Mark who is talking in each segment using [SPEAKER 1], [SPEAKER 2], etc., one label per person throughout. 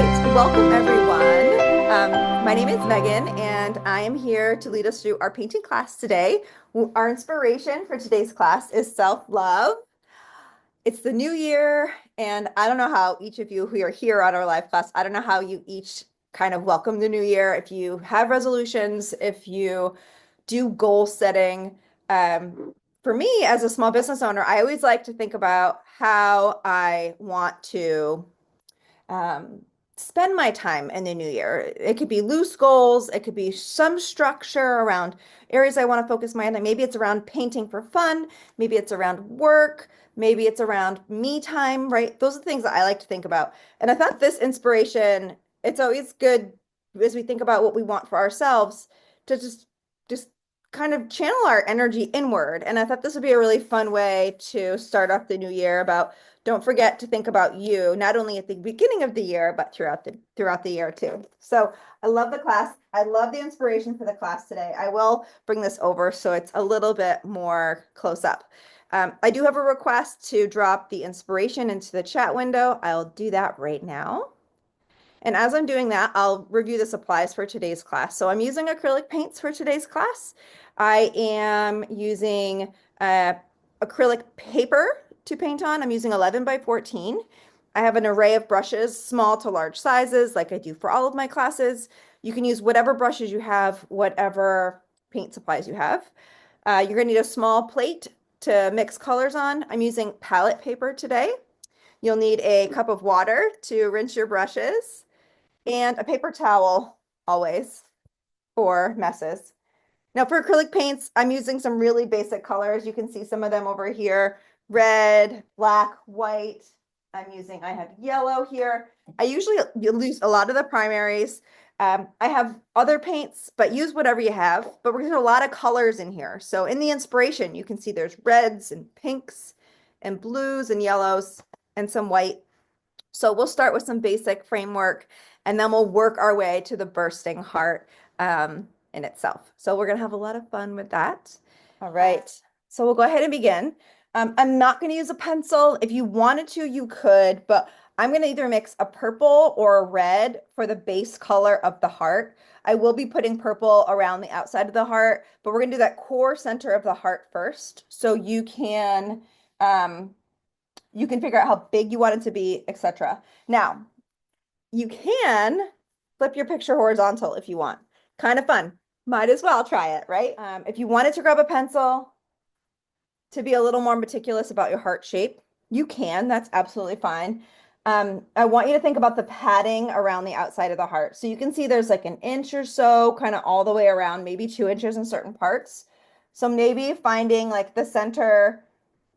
[SPEAKER 1] right, welcome everyone. My name is Megan, and I am here to lead us through our painting class today. Our inspiration for today's class is self-love. It's the new year, and I don't know how each of you who are here on our live class, I don't know how you each kind of welcome the new year, if you have resolutions, if you do goal setting. For me, as a small business owner, I always like to think about how I want to um, spend my time in the new year. It could be loose goals, it could be some structure around areas I want to focus my energy. Maybe it's around painting for fun, maybe it's around work, maybe it's around me time, right? Those are the things that I like to think about. And I thought this inspiration, it's always good as we think about what we want for ourselves to just kind of channel our energy inward. And I thought this would be a really fun way to start off the new year about don't forget to think about you, not only at the beginning of the year, but throughout the year too. So I love the class. I love the inspiration for the class today. I will bring this over so it's a little bit more close up. I do have a request to drop the inspiration into the chat window. I'll do that right now. And as I'm doing that, I'll review the supplies for today's class. So I'm using acrylic paints for today's class. I am using acrylic paper to paint on. I'm using 11 by 14. I have an array of brushes, small to large sizes, like I do for all of my classes. You can use whatever brushes you have, whatever paint supplies you have. You're going to need a small plate to mix colors on. I'm using palette paper today. You'll need a cup of water to rinse your brushes and a paper towel always for messes. Now for acrylic paints, I'm using some really basic colors. You can see some of them over here, red, black, white. I have yellow here. I usually use a lot of the primaries. I have other paints, but use whatever you have. But we're getting a lot of colors in here. So in the inspiration, you can see there's reds and pinks and blues and yellows and some white. So we'll start with some basic framework and then we'll work our way to the bursting heart in itself. So we're going to have a lot of fun with that. All right. So we'll go ahead and begin. I'm not going to use a pencil. If you wanted to, you could, but I'm going to either mix a purple or a red for the base color of the heart. I will be putting purple around the outside of the heart, but we're going to do that core center of the heart first. So you can figure out how big you want it to be, etc. Now, you can flip your picture horizontal if you want. Kind of fun. Might as well try it, right? If you wanted to grab a pencil to be a little more meticulous about your heart shape, you can. That's absolutely fine. I want you to think about the padding around the outside of the heart. So you can see there's like an inch or so kind of all the way around, maybe 2 inches in certain parts. So maybe finding like the center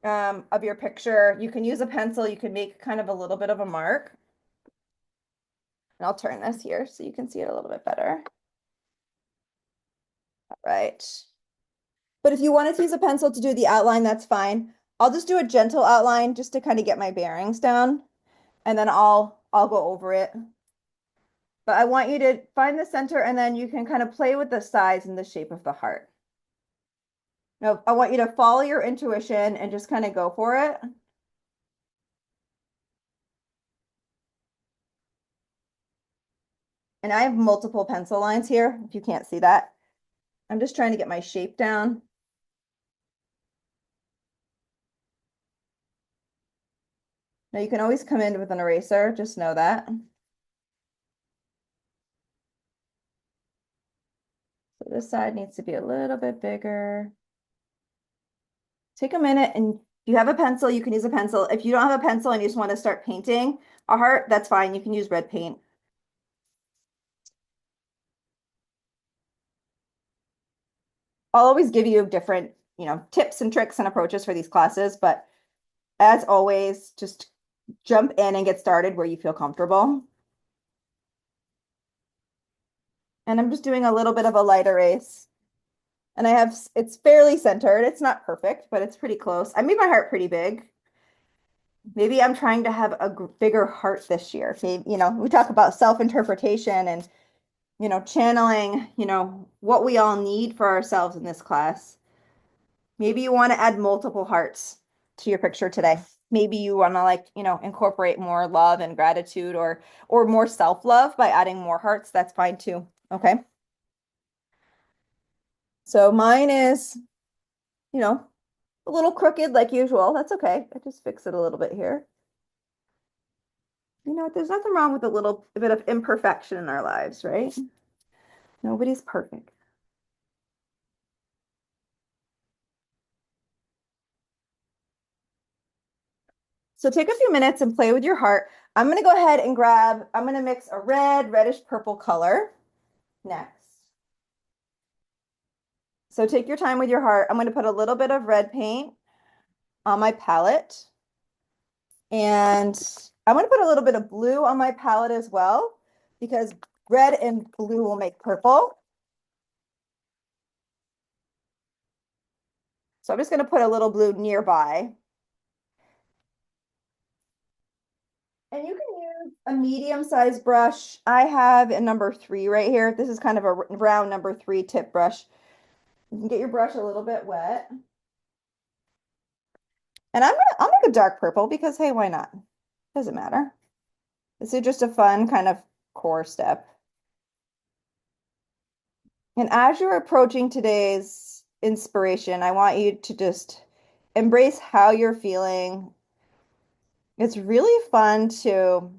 [SPEAKER 1] of your picture. You can use a pencil. You can make kind of a little bit of a mark. And I'll turn this here so you can see it a little bit better. All right. But if you wanted to use a pencil to do the outline, that's fine. I'll just do a gentle outline just to kind of get my bearings down. And then I'll go over it. But I want you to find the center and then you can kind of play with the size and the shape of the heart. Now, I want you to follow your intuition and just kind of go for it. And I have multiple pencil lines here, if you can't see that. I'm just trying to get my shape down. Now you can always come in with an eraser, just know that. So this side needs to be a little bit bigger. Take a minute, and if you have a pencil, you can use a pencil. If you don't have a pencil and you just want to start painting a heart, that's fine. You can use red paint. I'll always give you different, tips and tricks and approaches for these classes, but as always, just jump in and get started where you feel comfortable. And I'm just doing a little bit of a light erase. And it's fairly centered. It's not perfect, but it's pretty close. I made my heart pretty big. Maybe I'm trying to have a bigger heart this year. Maybe, we talk about self-interpretation and, channeling, what we all need for ourselves in this class. Maybe you want to add multiple hearts to your picture today. maybe you want to like, incorporate more love and gratitude or more self-love by adding more hearts, that's fine too. Okay. So mine is, you know, a little crooked like usual. That's okay. I just fix it a little bit here. There's nothing wrong with a little bit of imperfection in our lives, right? Nobody's perfect. So take a few minutes and play with your heart. I'm going to go ahead and I'm going to mix a reddish purple color next. So take your time with your heart. I'm going to put a little bit of red paint on my palette. And I'm going to put a little bit of blue on my palette as well, because red and blue will make purple. So I'm just going to put a little blue nearby. And you can use a medium-sized brush. I have a number 3 right here. This is kind of a round number 3 tip brush. You can get your brush a little bit wet. And I'll make a dark purple because hey, why not? Doesn't matter. This is just a fun kind of core step. And as you're approaching today's inspiration, I want you to just embrace how you're feeling. It's really fun to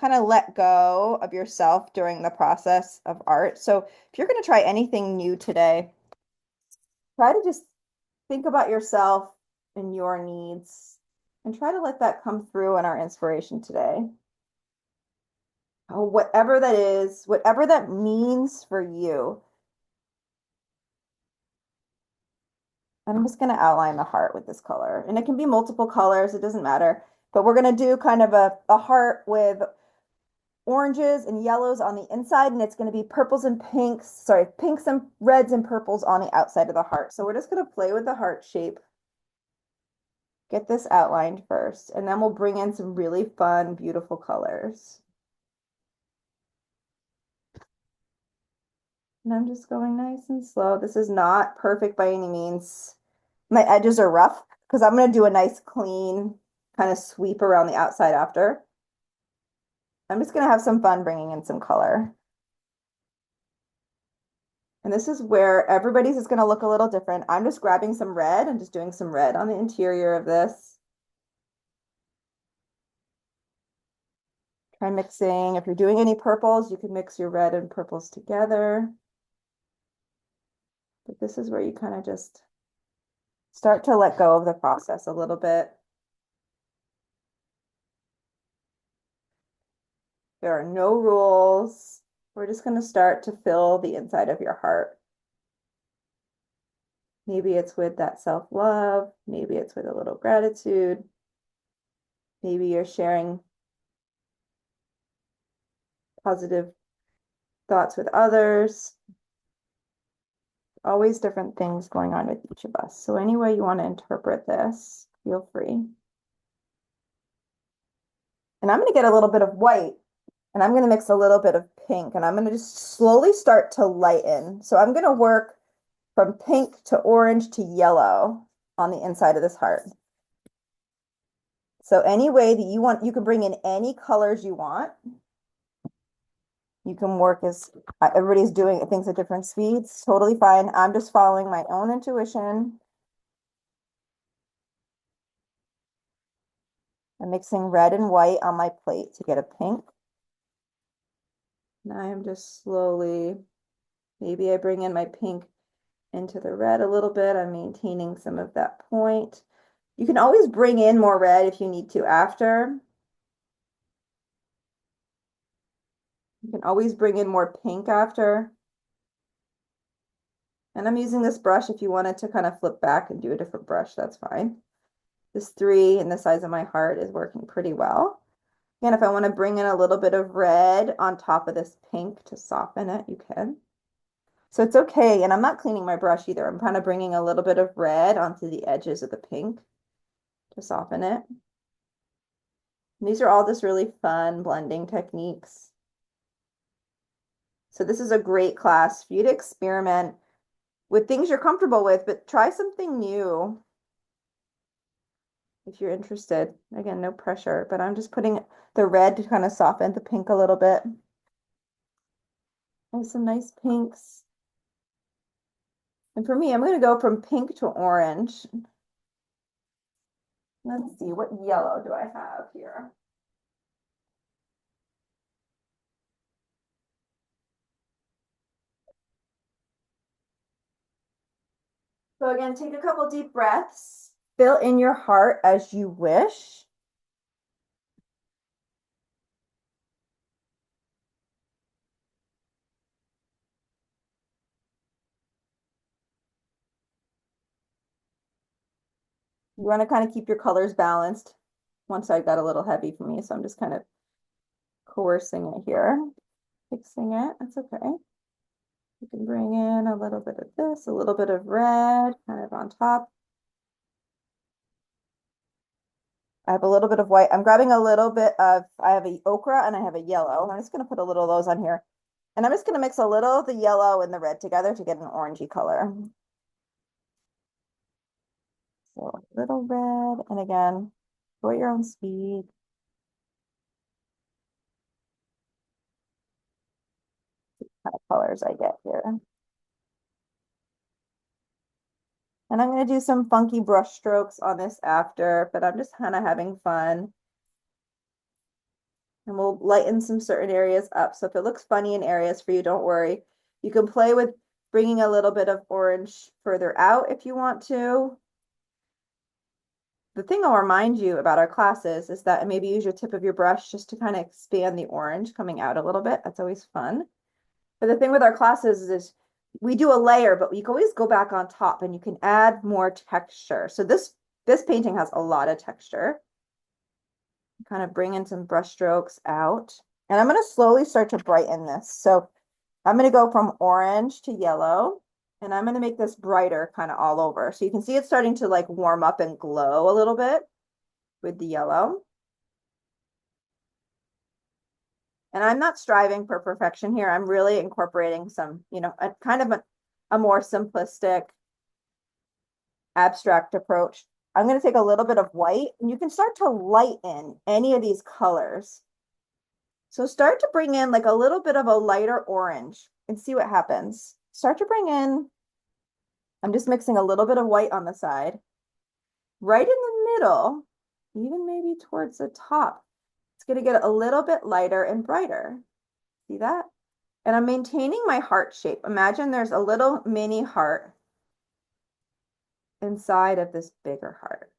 [SPEAKER 1] kind of let go of yourself during the process of art. So if you're going to try anything new today, try to just think about yourself and your needs and try to let that come through in our inspiration today. Oh, whatever that is, whatever that means for you. I'm just going to outline the heart with this color. And it can be multiple colors, it doesn't matter. But we're going to do kind of a heart with oranges and yellows on the inside, and it's going to be purples and pinks, sorry, pinks and reds and purples on the outside of the heart. So we're just going to play with the heart shape, get this outlined first, and then we'll bring in some really fun, beautiful colors. And I'm just going nice and slow. This is not perfect by any means. My edges are rough because I'm going to do a nice clean kind of sweep around the outside after. I'm just going to have some fun bringing in some color. And this is where everybody's is going to look a little different. I'm just grabbing some red and just doing some red on the interior of this. Try mixing. If you're doing any purples, you can mix your red and purples together. But this is where you kind of just start to let go of the process a little bit. There are no rules. We're just going to start to fill the inside of your heart. Maybe it's with that self-love. Maybe it's with a little gratitude. Maybe you're sharing positive thoughts with others. Always different things going on with each of us. So any way you want to interpret this, feel free. And I'm going to get a little bit of white and I'm going to mix a little bit of pink and I'm going to just slowly start to lighten. So I'm going to work from pink to orange to yellow on the inside of this heart. So any way that you want, you can bring in any colors you want. You can work as everybody's doing things at different speeds. Totally fine. I'm just following my own intuition. I'm mixing red and white on my plate to get a pink. And I am just slowly, maybe I bring in my pink into the red a little bit. I'm maintaining some of that point. You can always bring in more red if you need to after. You can always bring in more pink after. And I'm using this brush. If you wanted to kind of flip back and do a different brush, that's fine. This 3 and the size of my heart is working pretty well. And if I want to bring in a little bit of red on top of this pink to soften it, you can. So it's okay. And I'm not cleaning my brush either. I'm kind of bringing a little bit of red onto the edges of the pink to soften it. And these are all just really fun blending techniques. So this is a great class for you to experiment with things you're comfortable with, but try something new. if you're interested. Again, no pressure, but I'm just putting the red to kind of soften the pink a little bit. And some nice pinks. And for me, I'm going to go from pink to orange. Let's see, what yellow do I have here? So again, take a couple deep breaths. Fill in your heart as you wish. You want to kind of keep your colors balanced. One side got a little heavy for me, so I'm just kind of coercing it here, fixing it. That's okay. You can bring in a little bit of this, a little bit of red, kind of on top. I have a little bit of white. I'm grabbing a little bit of, I have a ochre and I have a yellow. I'm just going to put a little of those on here. And I'm just going to mix a little of the yellow and the red together to get an orangey color. So a little red, and again, go at your own speed. Kind of colors I get here. And I'm going to do some funky brush strokes on this after, but I'm just kind of having fun. And we'll lighten some certain areas up. So if it looks funny in areas for you, don't worry. You can play with bringing a little bit of orange further out if you want to. The thing I'll remind you about our classes is that maybe use your tip of your brush just to kind of expand the orange coming out a little bit. That's always fun. But the thing with our classes is we do a layer, but you can always go back on top and you can add more texture. So this painting has a lot of texture. Kind of bring in some brush strokes out. And I'm going to slowly start to brighten this. So I'm going to go from orange to yellow, and I'm going to make this brighter kind of all over. So you can see it's starting to like warm up and glow a little bit with the yellow. And I'm not striving for perfection here. I'm really incorporating some, a kind of a more simplistic, abstract approach. I'm going to take a little bit of white, and you can start to lighten any of these colors. So start to bring in like a little bit of a lighter orange and see what happens. Start to bring in, I'm just mixing a little bit of white on the side, right in the middle, even maybe towards the top. It's going to get a little bit lighter and brighter. See that? And I'm maintaining my heart shape. Imagine there's a little mini heart inside of this bigger heart.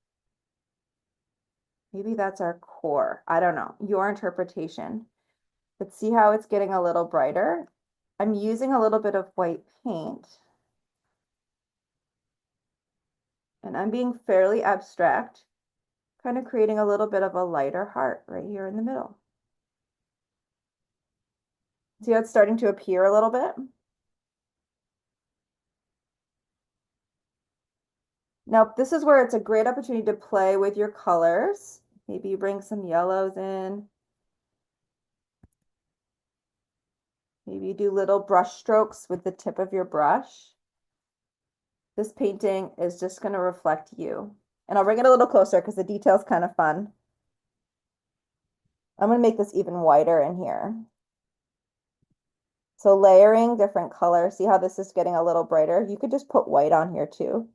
[SPEAKER 1] Maybe that's our core. I don't know, your interpretation. But see how it's getting a little brighter? I'm using a little bit of white paint. And I'm being fairly abstract, kind of creating a little bit of a lighter heart right here in the middle. See how it's starting to appear a little bit? Now, this is where it's a great opportunity to play with your colors. Maybe you bring some yellows in. Maybe you do little brush strokes with the tip of your brush. This painting is just going to reflect you. And I'll bring it a little closer because the detail's kind of fun. I'm going to make this even whiter in here. So layering different colors. See how this is getting a little brighter? You could just put white on here too.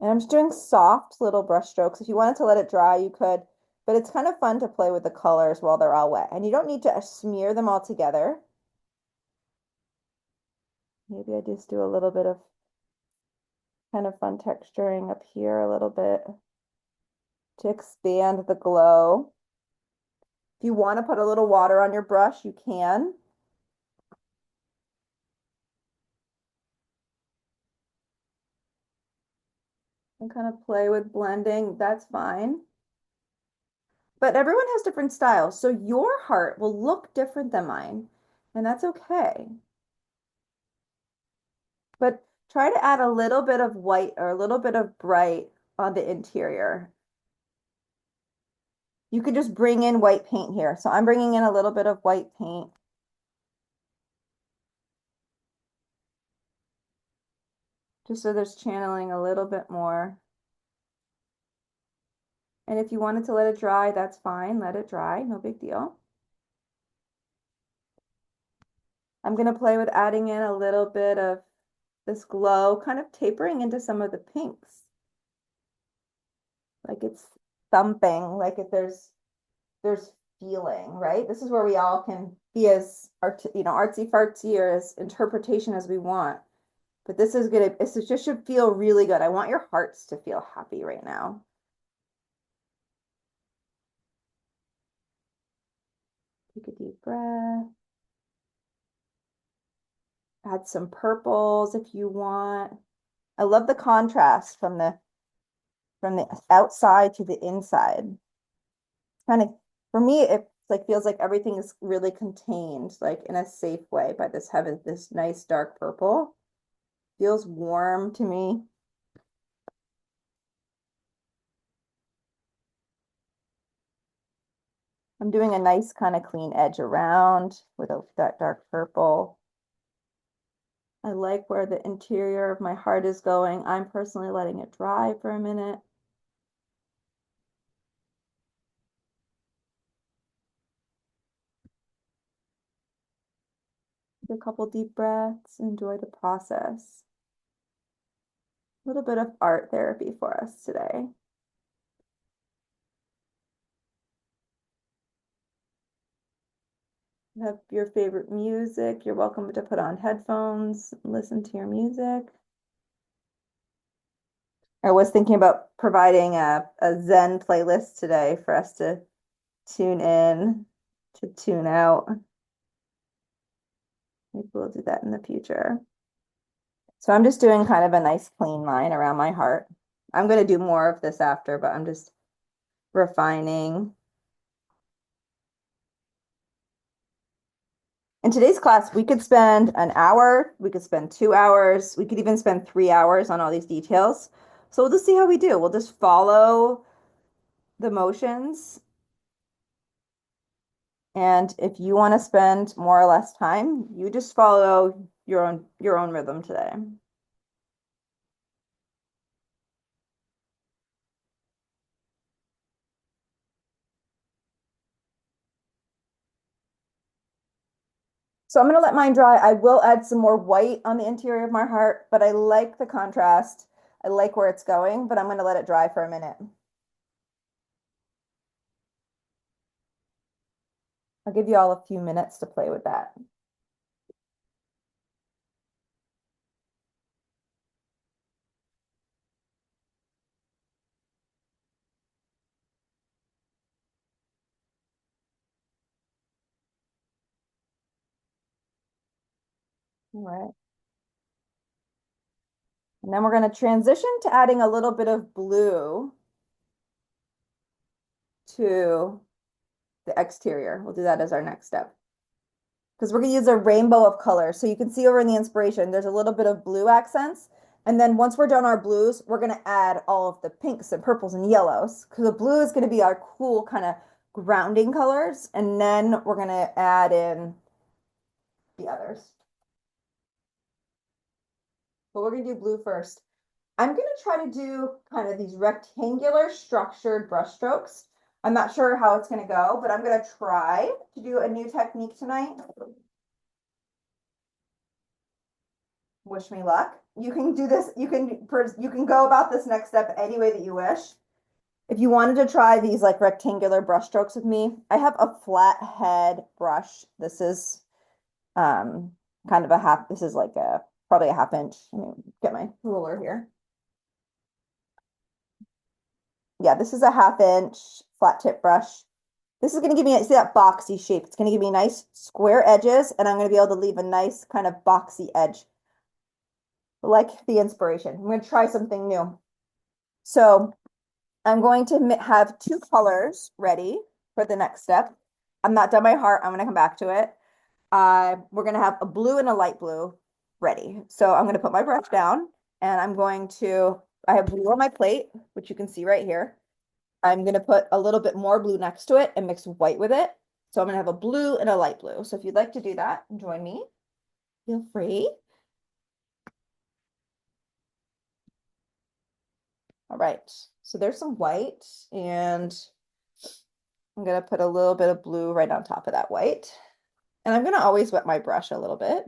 [SPEAKER 1] And I'm just doing soft little brush strokes. If you wanted to let it dry, you could, but it's kind of fun to play with the colors while they're all wet. And you don't need to smear them all together. Maybe I just do a little bit of kind of fun texturing up here a little bit to expand the glow. If you want to put a little water on your brush, you can. And kind of play with blending, that's fine. But everyone has different styles, so your heart will look different than mine, and that's okay. But try to add a little bit of white or a little bit of bright on the interior. You could just bring in white paint here. So I'm bringing in a little bit of white paint. Just so there's channeling a little bit more. And if you wanted to let it dry, that's fine. Let it dry, no big deal. I'm going to play with adding in a little bit of this glow, kind of tapering into some of the pinks. Like it's thumping, like if there's feeling, right? This is where we all can be as artsy fartsy or as interpretation as we want. But this is gonna, it just should feel really good. I want your hearts to feel happy right now. Take a deep breath. Add some purples if you want. I love the contrast from the outside to the inside. Kind of, for me, it like feels like everything is really contained, like in a safe way by this nice dark purple. Feels warm to me. I'm doing a nice kind of clean edge around with that dark purple. I like where the interior of my heart is going. I'm personally letting it dry for a minute. Take a couple deep breaths, enjoy the process. A little bit of art therapy for us today. You have your favorite music. You're welcome to put on headphones, listen to your music. I was thinking about providing a Zen playlist today for us to tune in, to tune out. Maybe we'll do that in the future. So I'm just doing kind of a nice clean line around my heart. I'm going to do more of this after, but I'm just refining. In today's class, we could spend an hour, we could spend 2 hours, we could even spend 3 hours on all these details. So we'll just see how we do. We'll just follow the motions. And if you want to spend more or less time, you just follow your own rhythm today. So I'm going to let mine dry. I will add some more white on the interior of my heart, but I like the contrast. I like where it's going, but I'm going to let it dry for a minute. I'll give you all a few minutes to play with that. All right. And then we're going to transition to adding a little bit of blue to the exterior. We'll do that as our next step. Because we're going to use a rainbow of colors. So you can see over in the inspiration, there's a little bit of blue accents. And then once we're done our blues, we're going to add all of the pinks and purples and yellows. Because the blue is going to be our cool kind of grounding colors. And then we're going to add in the others. But we're going to do blue first. I'm going to try to do kind of these rectangular structured brush strokes. I'm not sure how it's going to go, but I'm going to try to do a new technique tonight. Wish me luck. You can do this. You can go about this next step any way that you wish. If you wanted to try these like rectangular brush strokes with me, I have a flat head brush. This is kind of a half. This is like a probably a half inch. Let me get my ruler here. Yeah, this is a half-inch flat tip brush. This is going to give me, see that boxy shape. It's going to give me nice square edges, and I'm going to be able to leave a nice kind of boxy edge. Like the inspiration. I'm going to try something new. So I'm going to have two colors ready for the next step. I'm not done my heart. I'm going to come back to it. We're going to have a blue and a light blue ready. So I'm going to put my brush down, and I have blue on my plate, which you can see right here. I'm going to put a little bit more blue next to it and mix white with it. So I'm going to have a blue and a light blue. So if you'd like to do that, join me. Feel free. All right, so there's some white, and I'm gonna put a little bit of blue right on top of that white. And I'm gonna always wet my brush a little bit.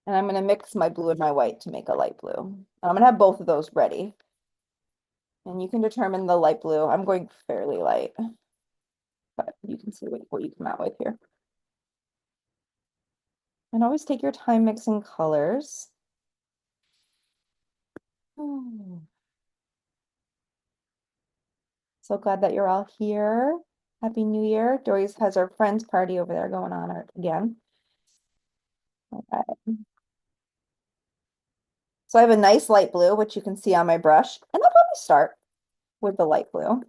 [SPEAKER 1] And I'm gonna mix my blue and my white to make a light blue. I'm gonna have both of those ready. And you can determine the light blue. I'm going fairly light, but you can see what you come out with here. And always take your time mixing colors. Oh, so glad that you're all here. Happy New Year. Dory's has her friends party over there going on again. Okay. So I have a nice light blue, which you can see on my brush. And I'll probably start with the light blue.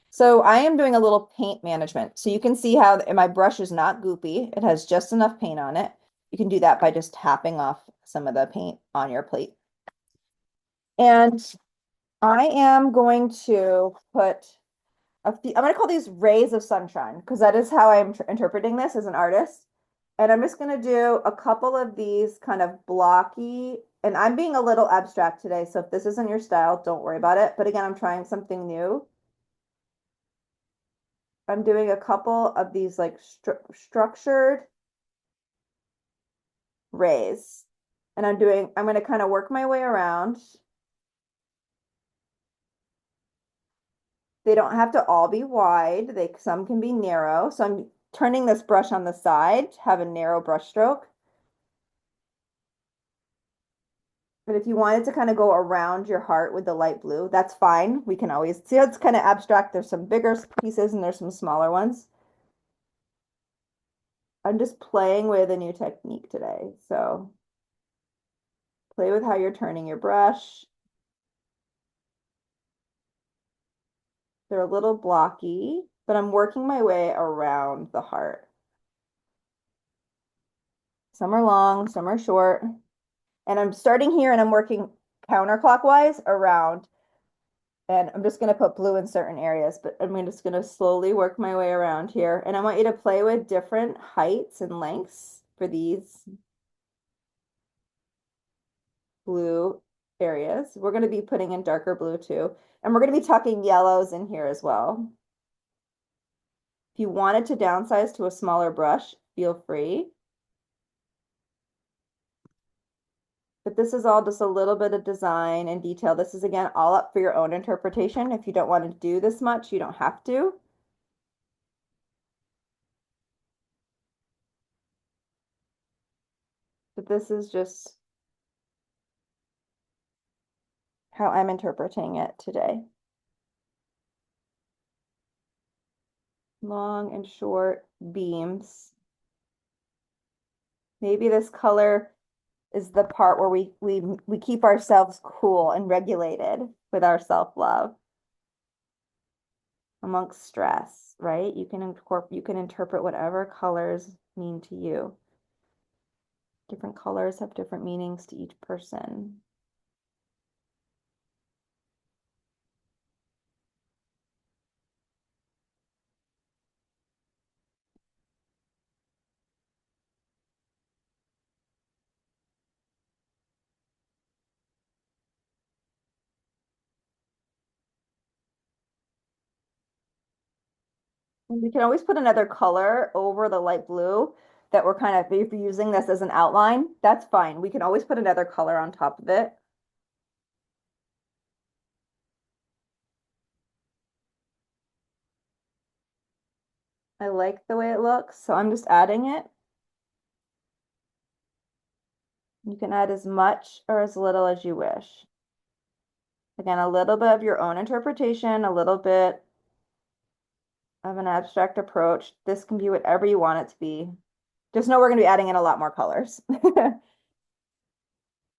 [SPEAKER 1] So I am doing a little paint management. So you can see how my brush is not goopy. It has just enough paint on it. You can do that by just tapping off some of the paint on your plate. And I am going to put I'm going to call these rays of sunshine because that is how I'm interpreting this as an artist. And I'm just going to do a couple of these kind of blocky, and I'm being a little abstract today. So if this isn't your style, don't worry about it. But again, I'm trying something new. I'm doing a couple of these like structured rays. And I'm going to kind of work my way around. They don't have to all be wide. Some can be narrow. So I'm turning this brush on the side to have a narrow brush stroke. But if you wanted to kind of go around your heart with the light blue, that's fine. We can always see how it's kind of abstract. There's some bigger pieces and there's some smaller ones. I'm just playing with a new technique today. So play with how you're turning your brush. They're a little blocky, but I'm working my way around the heart. Some are long, some are short. And I'm starting here and I'm working counterclockwise around. And I'm just going to put blue in certain areas, but I'm just going to slowly work my way around here. And I want you to play with different heights and lengths for these blue areas. We're going to be putting in darker blue too. And we're going to be tucking yellows in here as well. If you wanted to downsize to a smaller brush, feel free. But this is all just a little bit of design and detail. This is, again, all up for your own interpretation. If you don't want to do this much, you don't have to. But this is just how I'm interpreting it today. Long and short beams. Maybe this color is the part where we keep ourselves cool and regulated with our self-love amongst stress, right? You can interpret whatever colors mean to you. Different colors have different meanings to each person. And we can always put another color over the light blue that we're kind of, if you're using this as an outline, that's fine. We can always put another color on top of it. I like the way it looks, so I'm just adding it. You can add as much or as little as you wish. Again, a little bit of your own interpretation, a little bit of an abstract approach. This can be whatever you want it to be. Just know we're going to be adding in a lot more colors.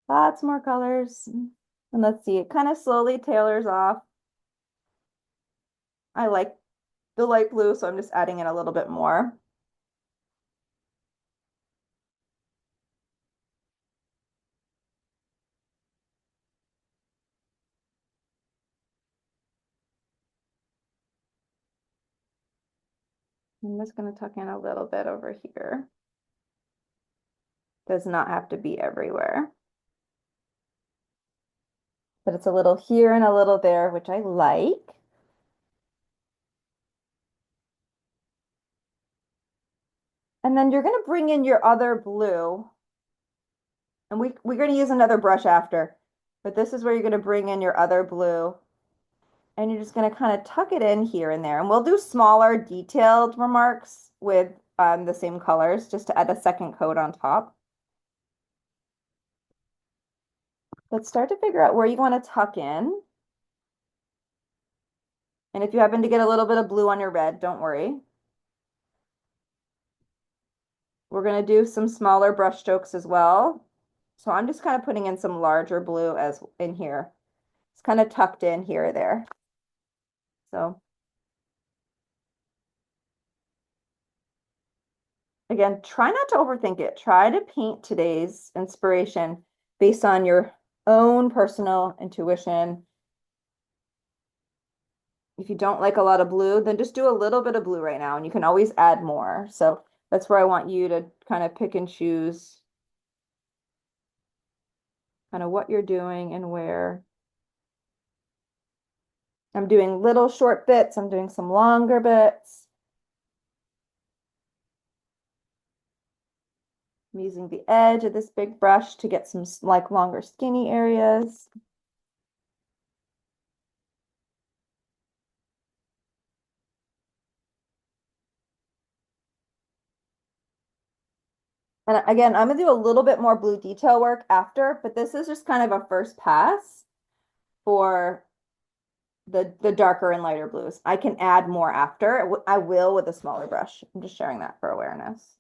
[SPEAKER 1] Lots more colors. And let's see, it kind of slowly tailors off. I like the light blue, so I'm just adding in a little bit more. I'm just going to tuck in a little bit over here. Does not have to be everywhere. But it's a little here and a little there, which I like. And then you're going to bring in your other blue. And we're going to use another brush after. But this is where you're going to bring in your other blue. And you're just going to kind of tuck it in here and there. And we'll do smaller detailed remarks with the same colors just to add a second coat on top. Let's start to figure out where you want to tuck in. And if you happen to get a little bit of blue on your red, don't worry. We're going to do some smaller brush strokes as well. So I'm just kind of putting in some larger blue as in here. It's kind of tucked in here or there. So again, try not to overthink it. Try to paint today's inspiration based on your own personal intuition. If you don't like a lot of blue, then just do a little bit of blue right now, and you can always add more. So that's where I want you to kind of pick and choose kind of what you're doing and where. I'm doing little short bits. I'm doing some longer bits. I'm using the edge of this big brush to get some like longer skinny areas. And again, I'm gonna do a little bit more blue detail work after, but this is just kind of a first pass for the darker and lighter blues. I can add more after. I will with a smaller brush. I'm just sharing that for awareness.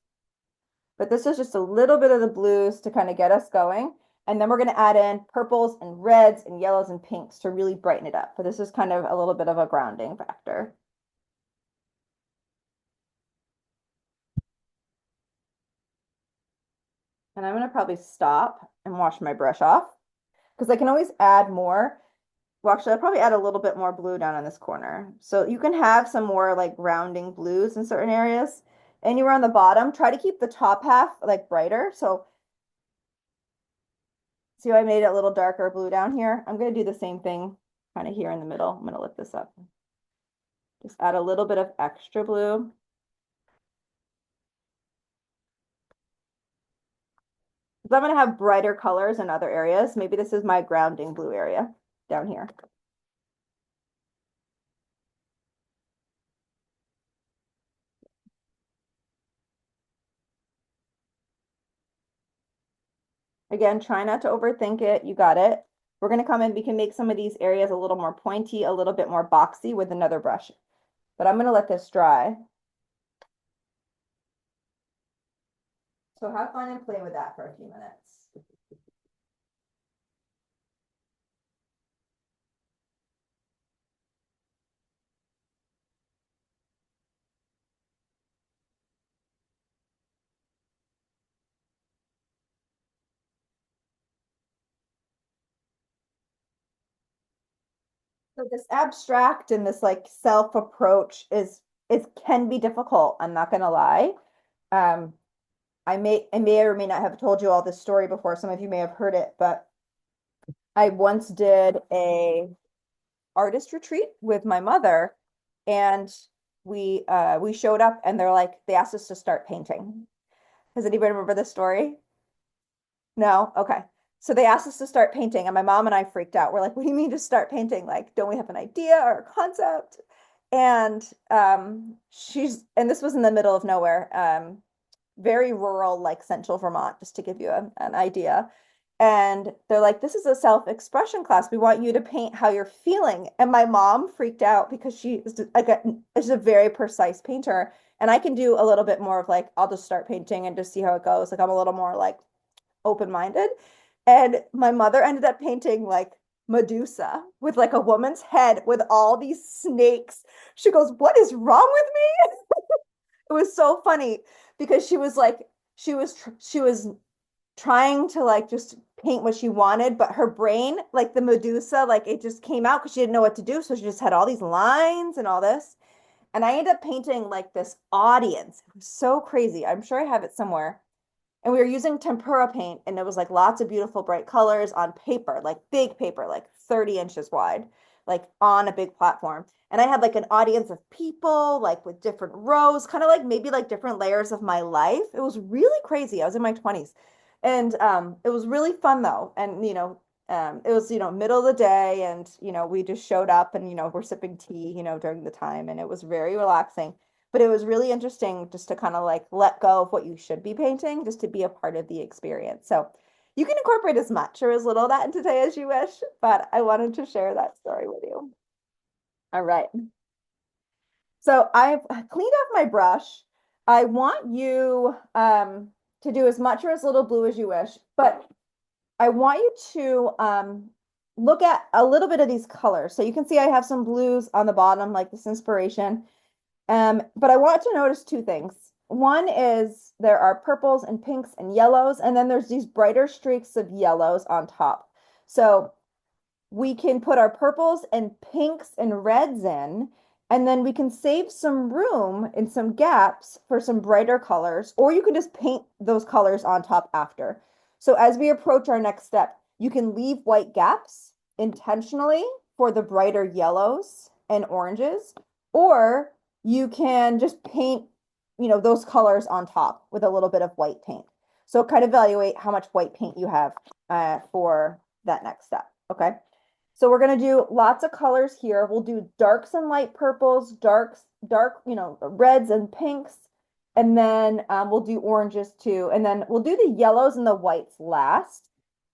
[SPEAKER 1] But this is just a little bit of the blues to kind of get us going. And then we're going to add in purples and reds and yellows and pinks to really brighten it up. But this is kind of a little bit of a grounding factor. And I'm going to probably stop and wash my brush off because I can always add more. Well, actually, I'll probably add a little bit more blue down in this corner. So you can have some more like rounding blues in certain areas. Anywhere on the bottom, try to keep the top half like brighter. So see how I made it a little darker blue down here? I'm going to do the same thing kind of here in the middle. I'm going to lift this up. Just add a little bit of extra blue. Because I'm going to have brighter colors in other areas. Maybe this is my grounding blue area down here. Again, try not to overthink it. You got it. We're going to come in. We can make some of these areas a little more pointy, a little bit more boxy with another brush. But I'm going to let this dry. So have fun and play with that for a few minutes. So this abstract and this like self approach is can be difficult. I'm not going to lie. Um, I may or may not have told you all this story before. Some of you may have heard it, but I once did a artist retreat with my mother, and we showed up and they asked us to start painting. Does anybody remember this story? No? Okay. So they asked us to start painting, and my mom and I freaked out. We're like, what do you mean to start painting? Like, don't we have an idea or a concept? And and this was in the middle of nowhere, very rural, like central Vermont, just to give you an idea. And they're like, this is a self-expression class. We want you to paint how you're feeling. And my mom freaked out because she's a very precise painter. And I can do a little bit more of like, I'll just start painting and just see how it goes. Like I'm a little more like open-minded. And my mother ended up painting like Medusa with like a woman's head with all these snakes. She goes, what is wrong with me? It was so funny because she was trying to like just paint what she wanted, but her brain, like the Medusa, like it just came out because she didn't know what to do. So she just had all these lines and all this. And I ended up painting like this audience. It was so crazy. I'm sure I have it somewhere. And we were using tempera paint, and it was like lots of beautiful bright colors on paper, like big paper, like 30 inches wide, like on a big platform. And I had like an audience of people, like with different rows, kind of like maybe like different layers of my life. It was really crazy. I was in my 20s. And it was really fun though. And, it was, middle of the day, and, we just showed up and, we're sipping tea, during the time. And it was very relaxing. But it was really interesting just to kind of like let go of what you should be painting, just to be a part of the experience. So you can incorporate as much or as little of that into today as you wish, but I wanted to share that story with you. All right. So I've cleaned off my brush. I want you to do as much or as little blue as you wish, but I want you to look at a little bit of these colors. So you can see I have some blues on the bottom, like this inspiration. But I want to notice two things. One is there are purples and pinks and yellows, and then there's these brighter streaks of yellows on top. So we can put our purples and pinks and reds in, and then we can save some room in some gaps for some brighter colors, or you can just paint those colors on top after. So as we approach our next step, you can leave white gaps intentionally for the brighter yellows and oranges, or you can just paint, those colors on top with a little bit of white paint. So kind of evaluate how much white paint you have for that next step. Okay. So we're going to do lots of colors here. We'll do darks and light purples, dark, reds and pinks. And then we'll do oranges too. And then we'll do the yellows and the whites last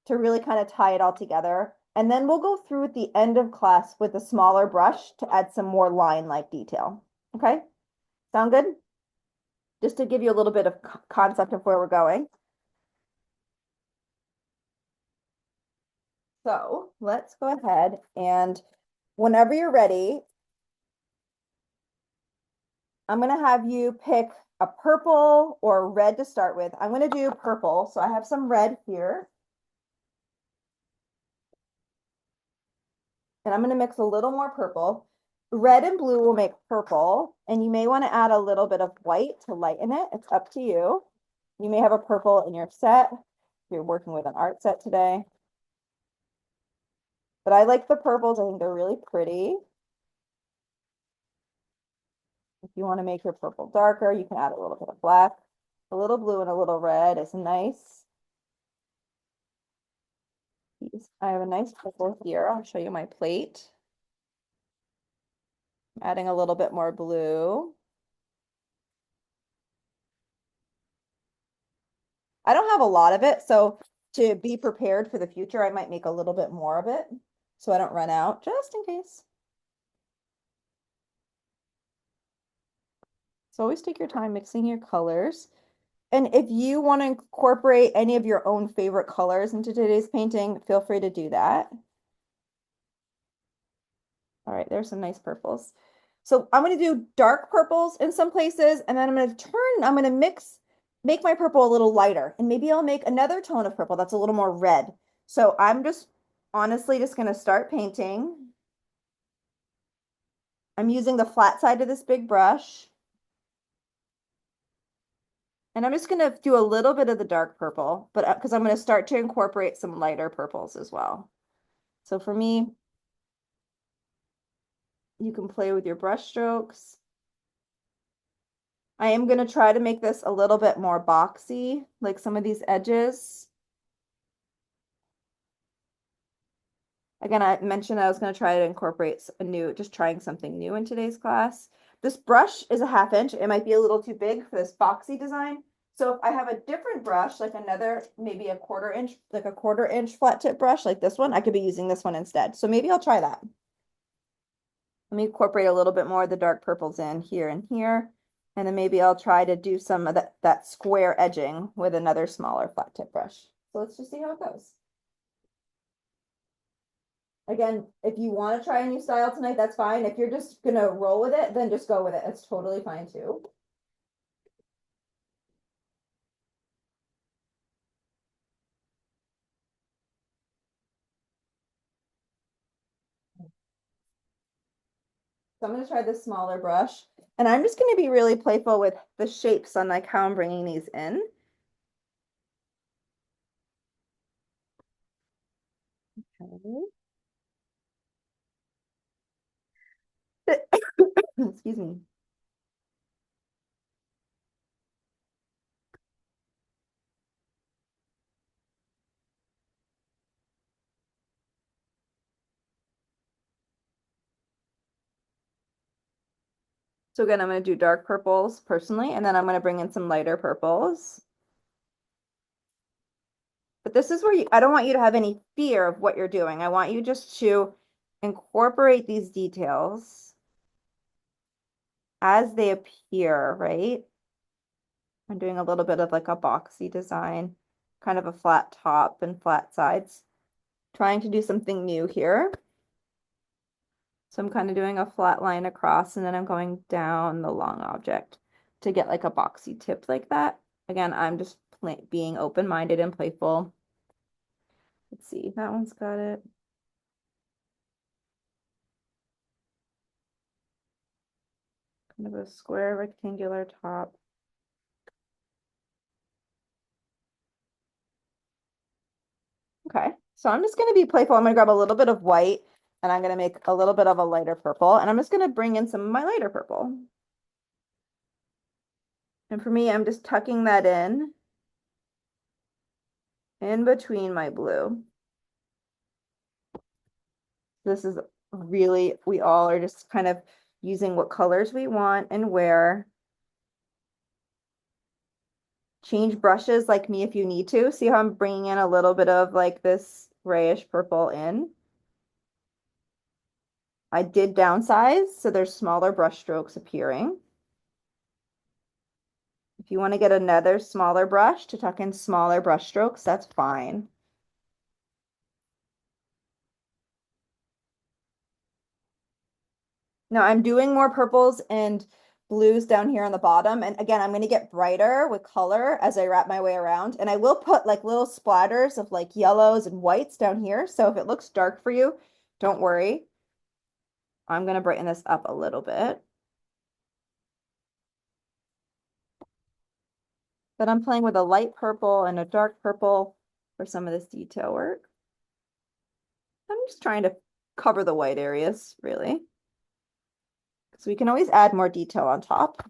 [SPEAKER 1] to really kind of tie it all together. And then we'll go through at the end of class with a smaller brush to add some more line-like detail. Okay? Sound good? Just to give you a little bit of concept of where we're going. So let's go ahead, and whenever you're ready, I'm going to have you pick a purple or red to start with. I'm going to do purple. So I have some red here. And I'm going to mix a little more purple. Red and blue will make purple. And you may want to add a little bit of white to lighten it. It's up to you. You may have a purple in your set if you're working with an art set today. But I like the purples. I think they're really pretty. If you want to make your purple darker, you can add a little bit of black. A little blue and a little red is nice. I have a nice purple here. I'll show you my plate. I'm adding a little bit more blue. I don't have a lot of it, so to be prepared for the future, I might make a little bit more of it so I don't run out, just in case. So always take your time mixing your colors. And if you want to incorporate any of your own favorite colors into today's painting, feel free to do that. All right, there's some nice purples. So I'm going to do dark purples in some places, and then I'm going to make my purple a little lighter, and maybe I'll make another tone of purple that's a little more red. So I'm just honestly just going to start painting. I'm using the flat side of this big brush. And I'm just going to do a little bit of the dark purple, but because I'm going to start to incorporate some lighter purples as well. So for me, you can play with your brush strokes. I am going to try to make this a little bit more boxy, like some of these edges. Again, I mentioned I was going to try to incorporate just trying something new in today's class. This brush is a 1/2 inch. It might be a little too big for this boxy design. So if I have a different brush, like another, maybe a 1/4 inch, like a 1/4 inch flat tip brush, like this one, I could be using this one instead. So maybe I'll try that. Let me incorporate a little bit more of the dark purples in here and here. And then maybe I'll try to do some of that square edging with another smaller flat tip brush. So let's just see how it goes. Again, if you want to try a new style tonight, that's fine. If you're just gonna roll with it, then just go with it. It's totally fine too. So I'm going to try the smaller brush. And I'm just going to be really playful with the shapes on like how I'm bringing these in. Okay. Excuse me. So again, I'm going to do dark purples personally, and then I'm going to bring in some lighter purples. But this is where I don't want you to have any fear of what you're doing. I want you just to incorporate these details as they appear, right? I'm doing a little bit of like a boxy design, kind of a flat top and flat sides, trying to do something new here. So I'm kind of doing a flat line across and then I'm going down the long object to get like a boxy tip like that. Again, I'm just being open-minded and playful. Let's see, that one's got it. Kind of a square rectangular top. Okay, so I'm just going to be playful. I'm going to grab a little bit of white and I'm going to make a little bit of a lighter purple. And I'm just going to bring in some of my lighter purple. And for me, I'm just tucking that in between my blue. This is really, we all are just kind of using what colors we want and where. Change brushes like me if you need to. See how I'm bringing in a little bit of like this grayish purple in. I did downsize, so there's smaller brush strokes appearing. If you want to get another smaller brush to tuck in smaller brush strokes, that's fine. Now I'm doing more purples and blues down here on the bottom. And again, I'm going to get brighter with color as I wrap my way around. And I will put like little splatters of like yellows and whites down here. So if it looks dark for you, don't worry. I'm going to brighten this up a little bit. But I'm playing with a light purple and a dark purple for some of this detail work. I'm just trying to cover the white areas, really. So we can always add more detail on top.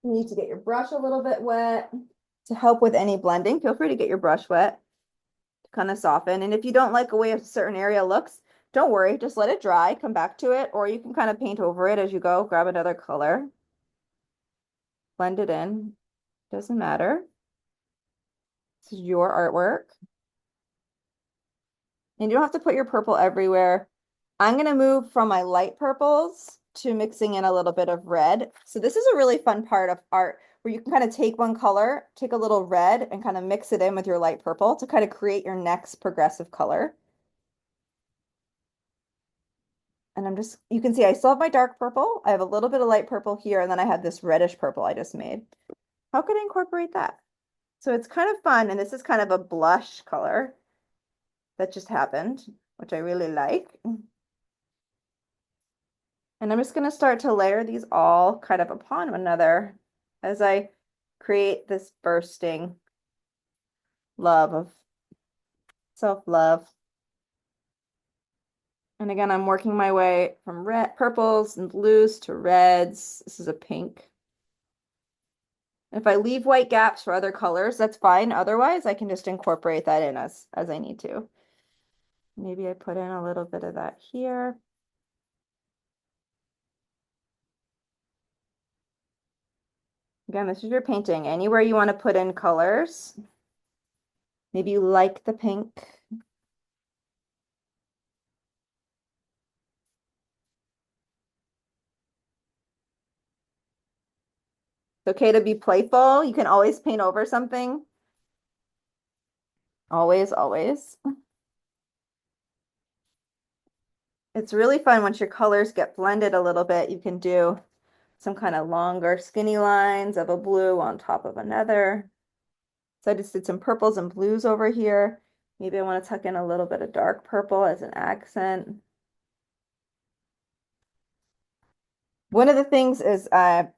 [SPEAKER 1] You need to get your brush a little bit wet to help with any blending. Feel free to get your brush wet to kind of soften. And if you don't like the way a certain area looks, don't worry, just let it dry, come back to it, or you can kind of paint over it as you go, grab another color, blend it in, doesn't matter. This is your artwork. And you don't have to put your purple everywhere. I'm going to move from my light purples to mixing in a little bit of red. So this is a really fun part of art where you can kind of take one color, take a little red and kind of mix it in with your light purple to kind of create your next progressive color. And I'm just, you can see I still have my dark purple. I have a little bit of light purple here, and then I have this reddish purple I just made. How could I incorporate that? So it's kind of fun, and this is kind of a blush color that just happened, which I really like. And I'm just going to start to layer these all kind of upon one another as I create this bursting love of self-love. And again, I'm working my way from red, purples and blues to reds. This is a pink. If I leave white gaps for other colors, that's fine. Otherwise, I can just incorporate that in as I need to. Maybe I put in a little bit of that here. Again, this is your painting. Anywhere you want to put in colors. Maybe you like the pink. It's okay to be playful. You can always paint over something. Always, always. It's really fun once your colors get blended a little bit. You can do some kind of longer skinny lines of a blue on top of another. So I just did some purples and blues over here. Maybe I want to tuck in a little bit of dark purple as an accent. One of the things is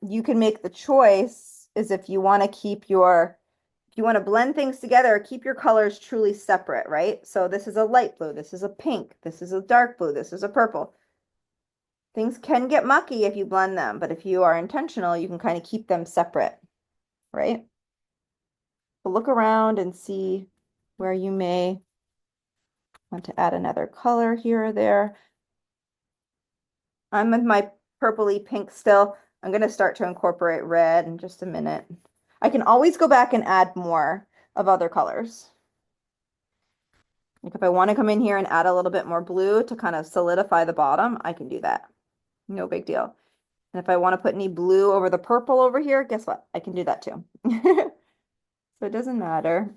[SPEAKER 1] you can make the choice is if you want to keep if you want to blend things together, keep your colors truly separate, right? So this is a light blue, this is a pink, this is a dark blue, this is a purple. Things can get mucky if you blend them, but if you are intentional, you can kind of keep them separate, right? So look around and see where you may want to add another color here or there. I'm with my purpley pink still. I'm going to start to incorporate red in just a minute. I can always go back and add more of other colors. Like if I want to come in here and add a little bit more blue to kind of solidify the bottom, I can do that. No big deal. And if I want to put any blue over the purple over here, guess what? I can do that too. So it doesn't matter.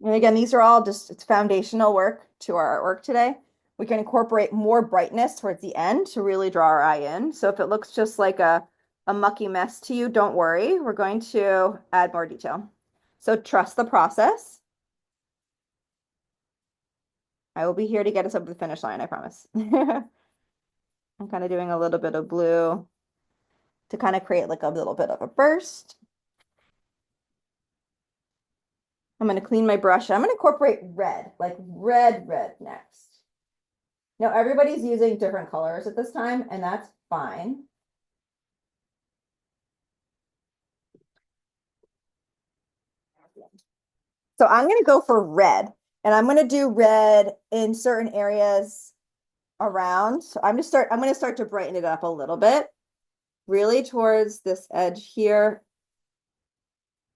[SPEAKER 1] And again, these are all just, it's foundational work to our artwork today. We can incorporate more brightness towards the end to really draw our eye in. So if it looks just like a mucky mess to you, don't worry. We're going to add more detail. So trust the process. I will be here to get us over the finish line, I promise. I'm kind of doing a little bit of blue to kind of create like a little bit of a burst. I'm going to clean my brush. I'm going to incorporate red, like red next. Now everybody's using different colors at this time, and that's fine. So I'm going to go for red, and I'm going to do red in certain areas around. So I'm going to start to brighten it up a little bit, really towards this edge here.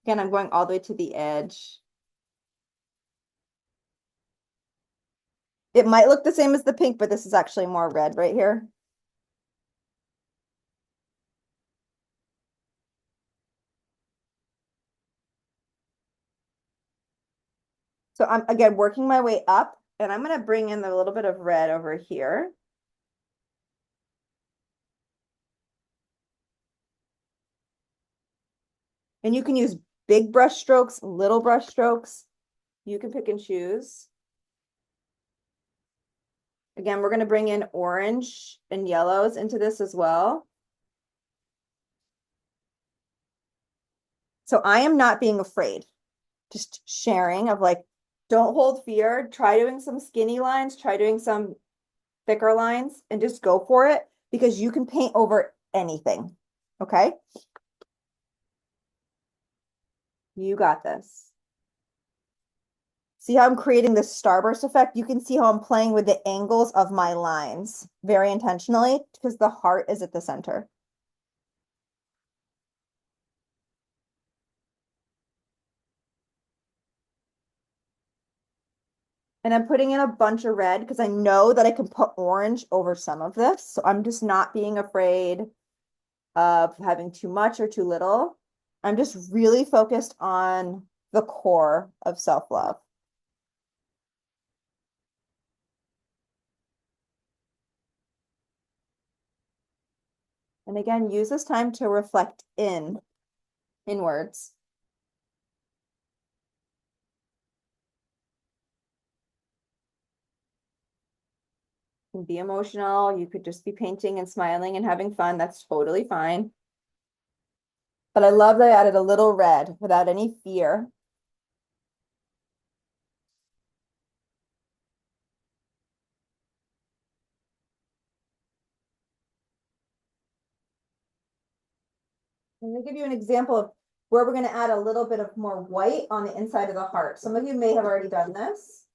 [SPEAKER 1] Again, I'm going all the way to the edge. It might look the same as the pink, but this is actually more red right here. So I'm, again, working my way up, and I'm going to bring in a little bit of red over here. And you can use big brush strokes, little brush strokes. You can pick and choose. Again, we're going to bring in orange and yellows into this as well. So I am not being afraid, just sharing of like, don't hold fear. Try doing some skinny lines, try doing some thicker lines, and just go for it because you can paint over anything. Okay? You got this. See how I'm creating this starburst effect? You can see how I'm playing with the angles of my lines very intentionally because the heart is at the center. And I'm putting in a bunch of red because I know that I can put orange over some of this. So I'm just not being afraid of having too much or too little. I'm just really focused on the core of self-love. And again, use this time to reflect inwards. You can be emotional. You could just be painting and smiling and having fun. That's totally fine. But I love that I added a little red without any fear. I'm going to give you an example of where we're going to add a little bit of more white on the inside of the heart. Some of you may have already done this.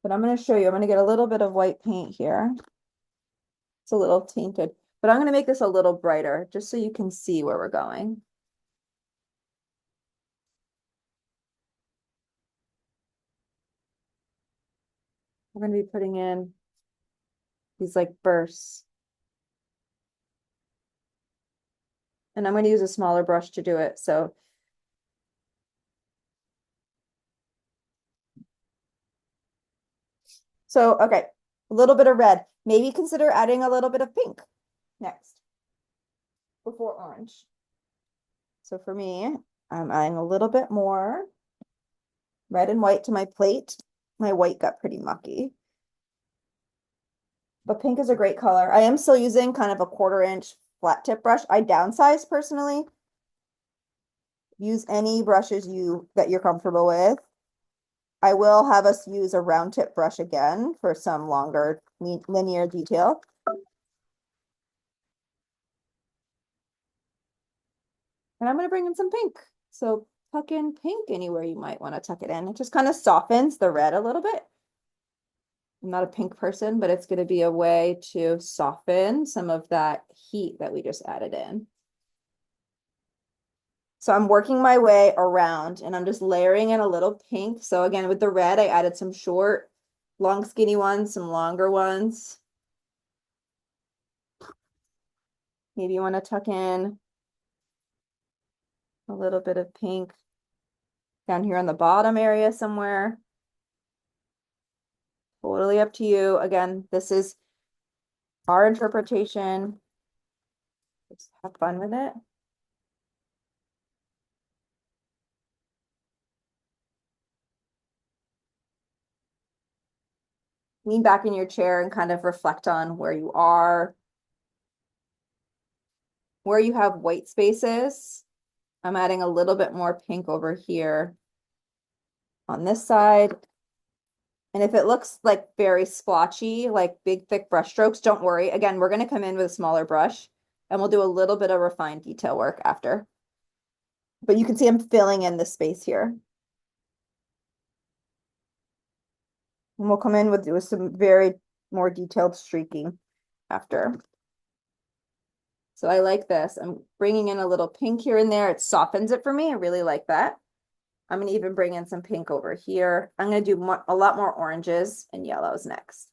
[SPEAKER 1] But I'm going to show you. I'm going to get a little bit of white paint here. It's a little tainted, but I'm going to make this a little brighter just so you can see where we're going. We're going to be putting in these like bursts. And I'm going to use a smaller brush to do it. So okay, a little bit of red. maybe consider adding a little bit of pink next before orange. So for me, I'm adding a little bit more red and white to my plate. My white got pretty mucky. But pink is a great color. I am still using kind of a 1/4 inch flat tip brush. I downsize personally. Use any brushes that you're comfortable with. I will have us use a round tip brush again for some longer linear detail. And I'm going to bring in some pink. So tuck in pink anywhere you might want to tuck it in. It just kind of softens the red a little bit. I'm not a pink person, but it's going to be a way to soften some of that heat that we just added in. So I'm working my way around and I'm just layering in a little pink. So again, with the red, I added some short, long, skinny ones, some longer ones. Maybe you want to tuck in a little bit of pink down here on the bottom area somewhere. Totally up to you. Again, this is our interpretation. Just have fun with it. Lean back in your chair and kind of reflect on where you are. Where you have white spaces, I'm adding a little bit more pink over here on this side. And if it looks like very splotchy, like big, thick brush strokes, don't worry. Again, we're going to come in with a smaller brush and we'll do a little bit of refined detail work after. But you can see I'm filling in the space here. And we'll come in with some very more detailed streaking after. So I like this. I'm bringing in a little pink here and there. It softens it for me. I really like that. I'm going to even bring in some pink over here. I'm going to do a lot more oranges and yellows next.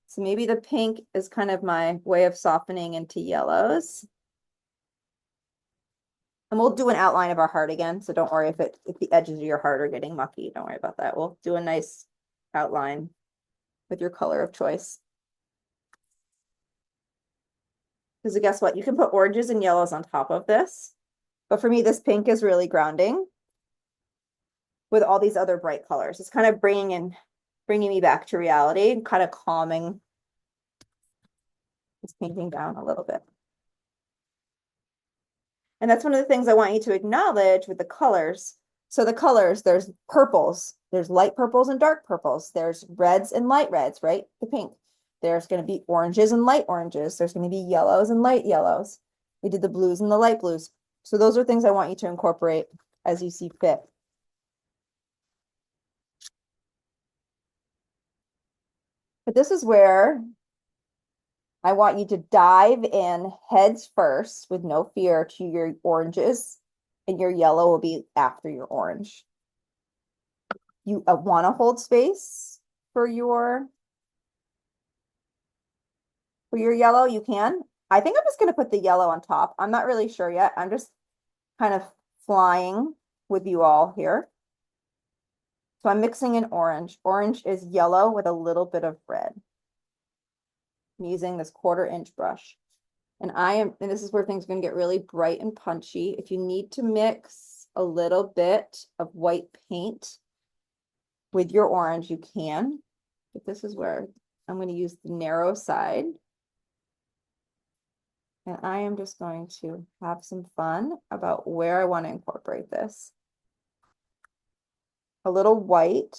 [SPEAKER 1] So maybe the pink is kind of my way of softening into yellows. And we'll do an outline of our heart again. So don't worry if the edges of your heart are getting mucky. Don't worry about that. We'll do a nice outline with your color of choice. Because guess what? You can put oranges and yellows on top of this. But for me, this pink is really grounding with all these other bright colors. It's kind of bringing me back to reality and kind of calming this painting down a little bit. And that's one of the things I want you to acknowledge with the colors. So the colors, there's purples, there's light purples and dark purples, there's reds and light reds, right? The pink. There's going to be oranges and light oranges. There's going to be yellows and light yellows. We did the blues and the light blues. So those are things I want you to incorporate as you see fit. But this is where I want you to dive in heads first with no fear to your oranges, and your yellow will be after your orange. You want to hold space for your yellow, you can. I think I'm just going to put the yellow on top. I'm not really sure yet. I'm just kind of flying with you all here. So I'm mixing in orange. Orange is yellow with a little bit of red. I'm using this 1/4 inch brush. And this is where things are going to get really bright and punchy. If you need to mix a little bit of white paint with your orange, you can. But this is where I'm going to use the narrow side. And I am just going to have some fun about where I want to incorporate this. A little white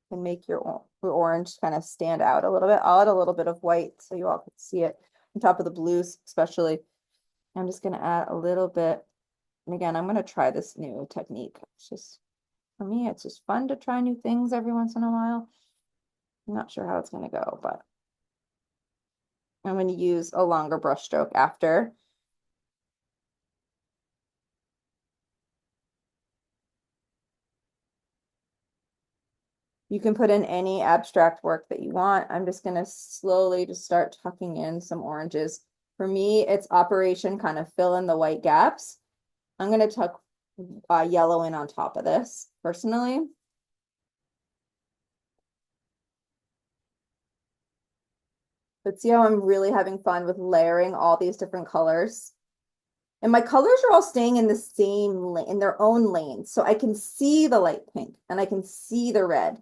[SPEAKER 1] can make your orange kind of stand out a little bit. I'll add a little bit of white so you all can see it on top of the blues, especially. I'm just going to add a little bit. And again, I'm going to try this new technique. It's just, for me, it's just fun to try new things every once in a while. I'm not sure how it's going to go, but I'm going to use a longer brush stroke after. You can put in any abstract work that you want. I'm just going to slowly just start tucking in some oranges. For me, it's operation kind of fill in the white gaps. I'm going to tuck yellow in on top of this personally. But see how I'm really having fun with layering all these different colors? And my colors are all staying in the same lane, in their own lanes. So I can see the light pink and I can see the red.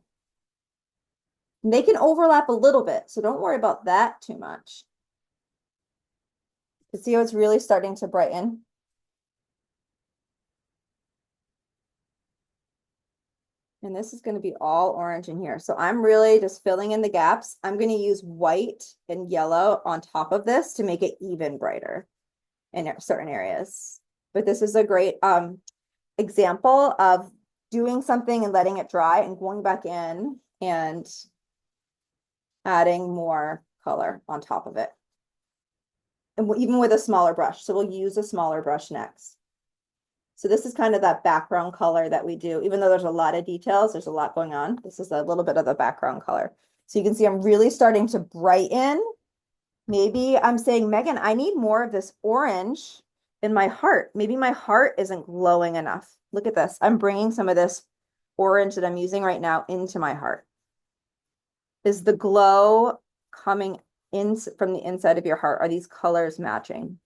[SPEAKER 1] And they can overlap a little bit, so don't worry about that too much. You see how it's really starting to brighten? And this is going to be all orange in here. So I'm really just filling in the gaps. I'm going to use white and yellow on top of this to make it even brighter in certain areas. But this is a great example of doing something and letting it dry and going back in and adding more color on top of it. And even with a smaller brush. So we'll use a smaller brush next. So this is kind of that background color that we do. Even though there's a lot of details, there's a lot going on. This is a little bit of the background color. So you can see I'm really starting to brighten. Maybe I'm saying, Megan, I need more of this orange in my heart. Maybe my heart isn't glowing enough. Look at this. I'm bringing some of this orange that I'm using right now into my heart. Is the glow coming in from the inside of your heart? Are these colors matching?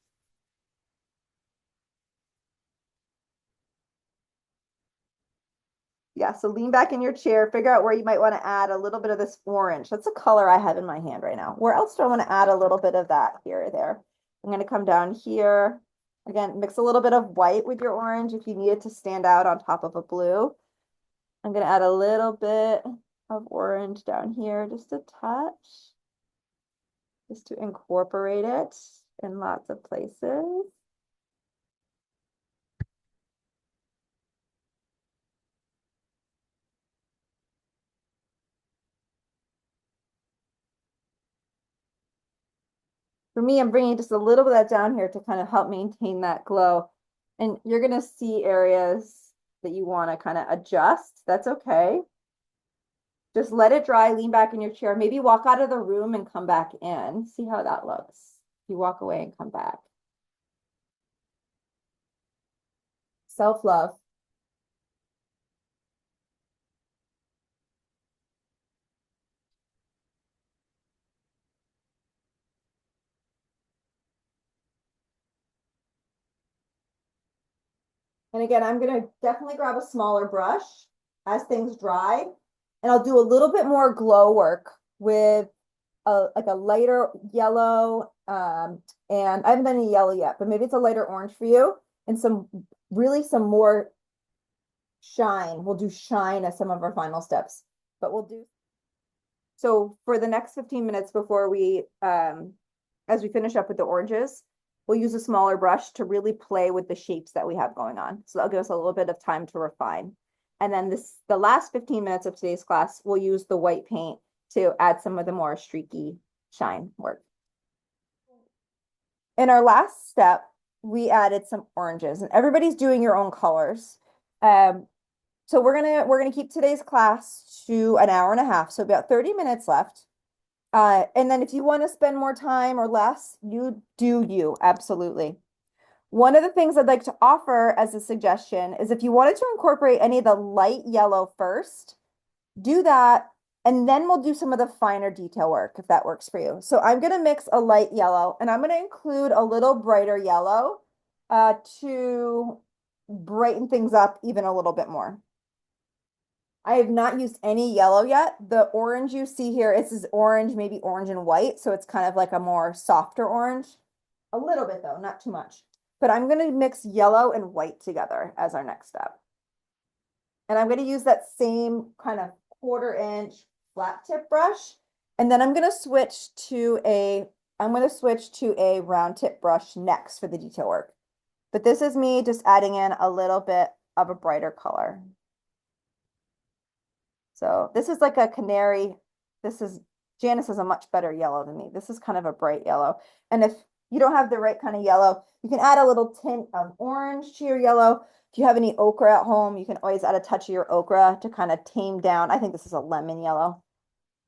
[SPEAKER 1] Yeah, so lean back in your chair, figure out where you might want to add a little bit of this orange. That's a color I have in my hand right now. Where else do I want to add a little bit of that here or there? I'm going to come down here. Again, mix a little bit of white with your orange if you need it to stand out on top of a blue. I'm going to add a little bit of orange down here, just a touch, just to incorporate it in lots of places. For me, I'm bringing just a little bit of that down here to kind of help maintain that glow. And you're going to see areas that you want to kind of adjust. That's okay. Just let it dry, lean back in your chair, maybe walk out of the room and come back in. See how that looks. You walk away and come back. Self-love. And again, I'm going to definitely grab a smaller brush as things dry. And I'll do a little bit more glow work with like a lighter yellow. And I haven't done any yellow yet, but maybe it's a lighter orange for you. And some more shine. We'll do shine as some of our final steps. But we'll do so for the next 15 minutes before as we finish up with the oranges, we'll use a smaller brush to really play with the shapes that we have going on. So that'll give us a little bit of time to refine. And then the last 15 minutes of today's class, we'll use the white paint to add some of the more streaky shine work. In our last step, we added some oranges, and everybody's doing your own colors. So we're gonna keep today's class to an hour and a half, so about 30 minutes left. And then if you want to spend more time or less, you do you, absolutely. One of the things I'd like to offer as a suggestion is if you wanted to incorporate any of the light yellow first, do that, and then we'll do some of the finer detail work if that works for you. So I'm gonna mix a light yellow, and I'm gonna include a little brighter yellow to brighten things up even a little bit more. I have not used any yellow yet. The orange you see here, is orange, maybe orange and white. So it's kind of like a more softer orange. A little bit though, not too much. But I'm going to mix yellow and white together as our next step. And I'm going to use that same kind of 1/4 inch flat tip brush. And then I'm going to switch to a round tip brush next for the detail work. But this is me just adding in a little bit of a brighter color. So this is like a canary. Janice is a much better yellow than me. This is kind of a bright yellow. And if you don't have the right kind of yellow, you can add a little tint of orange to your yellow. If you have any ochre at home, you can always add a touch of your ochre to kind of tame down. I think this is a lemon yellow.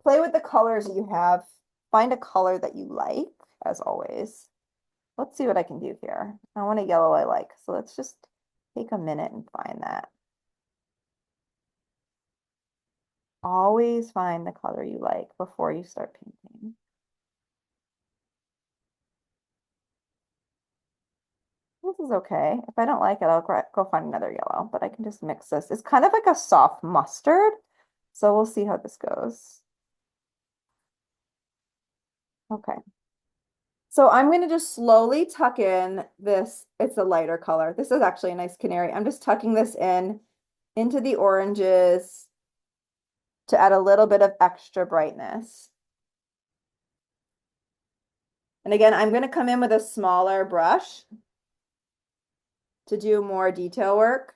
[SPEAKER 1] Play with the colors that you have. Find a color that you like, as always. Let's see what I can do here. I want a yellow I like. So let's just take a minute and find that. Always find the color you like before you start painting. this is okay. If I don't like it, I'll go find another yellow, but I can just mix this. It's kind of like a soft mustard, so we'll see how this goes. Okay. So I'm going to just slowly tuck in this. It's a lighter color. This is actually a nice canary. I'm just tucking this in into the oranges to add a little bit of extra brightness. And again, I'm going to come in with a smaller brush to do more detail work.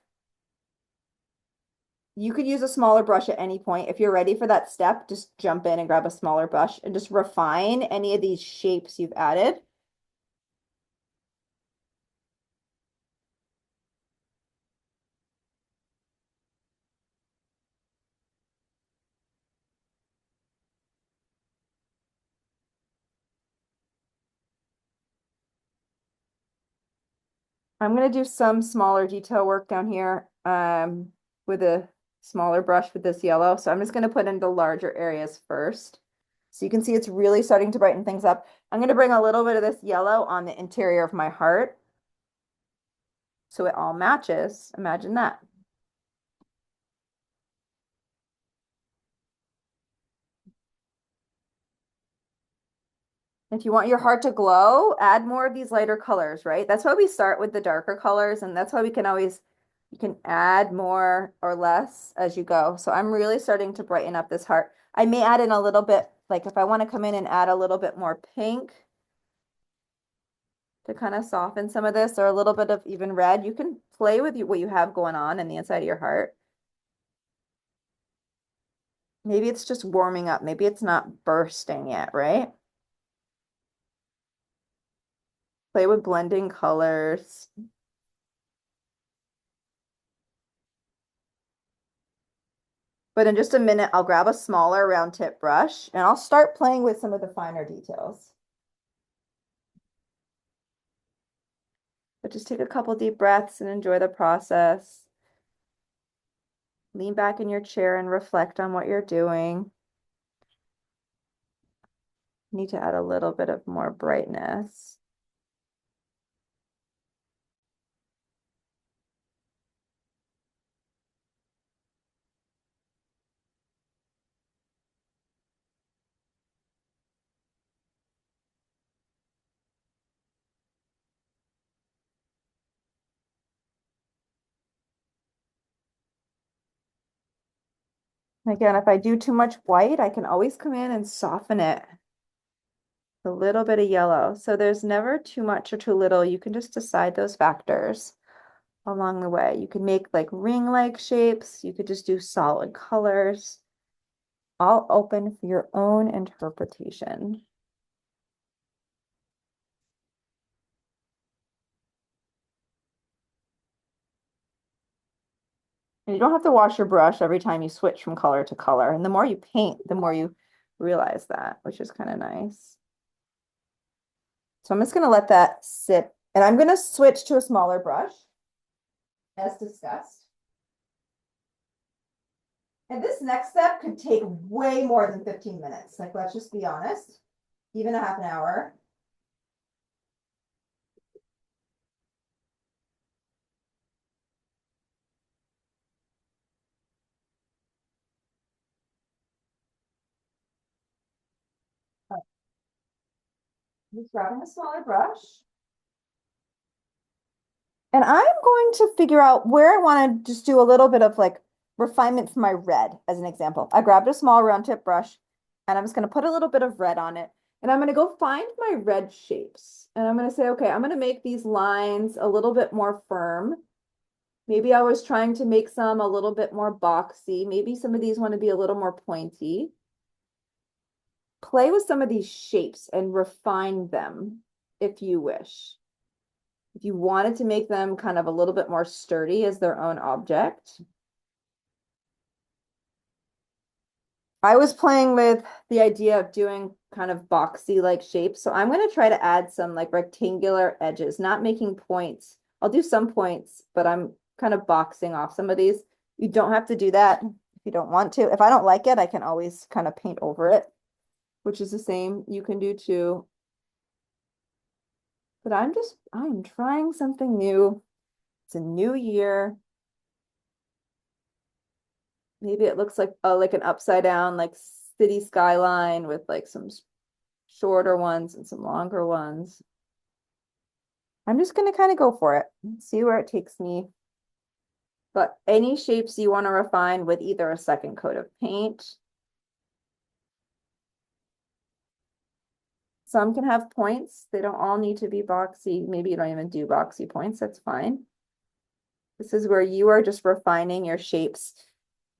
[SPEAKER 1] You could use a smaller brush at any point. If you're ready for that step, just jump in and grab a smaller brush and just refine any of these shapes you've added. I'm going to do some smaller detail work down here with a smaller brush with this yellow. So I'm just going to put into larger areas first. So you can see it's really starting to brighten things up. I'm going to bring a little bit of this yellow on the interior of my heart so it all matches. Imagine that. If you want your heart to glow, add more of these lighter colors, right? That's why we start with the darker colors, and that's why we can always, you can add more or less as you go. So I'm really starting to brighten up this heart. I may add in a little bit, like if I want to come in and add a little bit more pink to kind of soften some of this, or a little bit of even red, you can play with what you have going on in the inside of your heart. Maybe it's just warming up. Maybe it's not bursting yet, right? Play with blending colors. But in just a minute, I'll grab a smaller round tip brush and I'll start playing with some of the finer details. But just take a couple deep breaths and enjoy the process. Lean back in your chair and reflect on what you're doing. Need to add a little bit of more brightness. Again, if I do too much white, I can always come in and soften it. A little bit of yellow. So there's never too much or too little. You can just decide those factors along the way. You can make like ring-like shapes. You could just do solid colors. All open for your own interpretation. And you don't have to wash your brush every time you switch from color to color. And the more you paint, the more you realize that, which is kind of nice. So I'm just going to let that sit. And I'm going to switch to a smaller brush, as discussed. And this next step could take way more than 15 minutes. Like, let's just be honest, even a half an hour. Just grabbing a smaller brush. And I'm going to figure out where I want to just do a little bit of like refinement for my red, as an example. I grabbed a small round tip brush and I'm just going to put a little bit of red on it. And I'm going to go find my red shapes. And I'm going to say, okay, I'm going to make these lines a little bit more firm. Maybe I was trying to make some a little bit more boxy. Maybe some of these want to be a little more pointy. Play with some of these shapes and refine them if you wish. If you wanted to make them kind of a little bit more sturdy as their own object. I was playing with the idea of doing kind of boxy like shapes. So I'm going to try to add some like rectangular edges, not making points. I'll do some points, but I'm kind of boxing off some of these. You don't have to do that if you don't want to. If I don't like it, I can always kind of paint over it, which is the same you can do too. But I'm trying something new. It's a new year. Maybe it looks like an upside down like city skyline with like some shorter ones and some longer ones. I'm just gonna kind of go for it and see where it takes me. But any shapes you want to refine with either a second coat of paint. Some can have points. They don't all need to be boxy. Maybe you don't even do boxy points. That's fine. This is where you are just refining your shapes.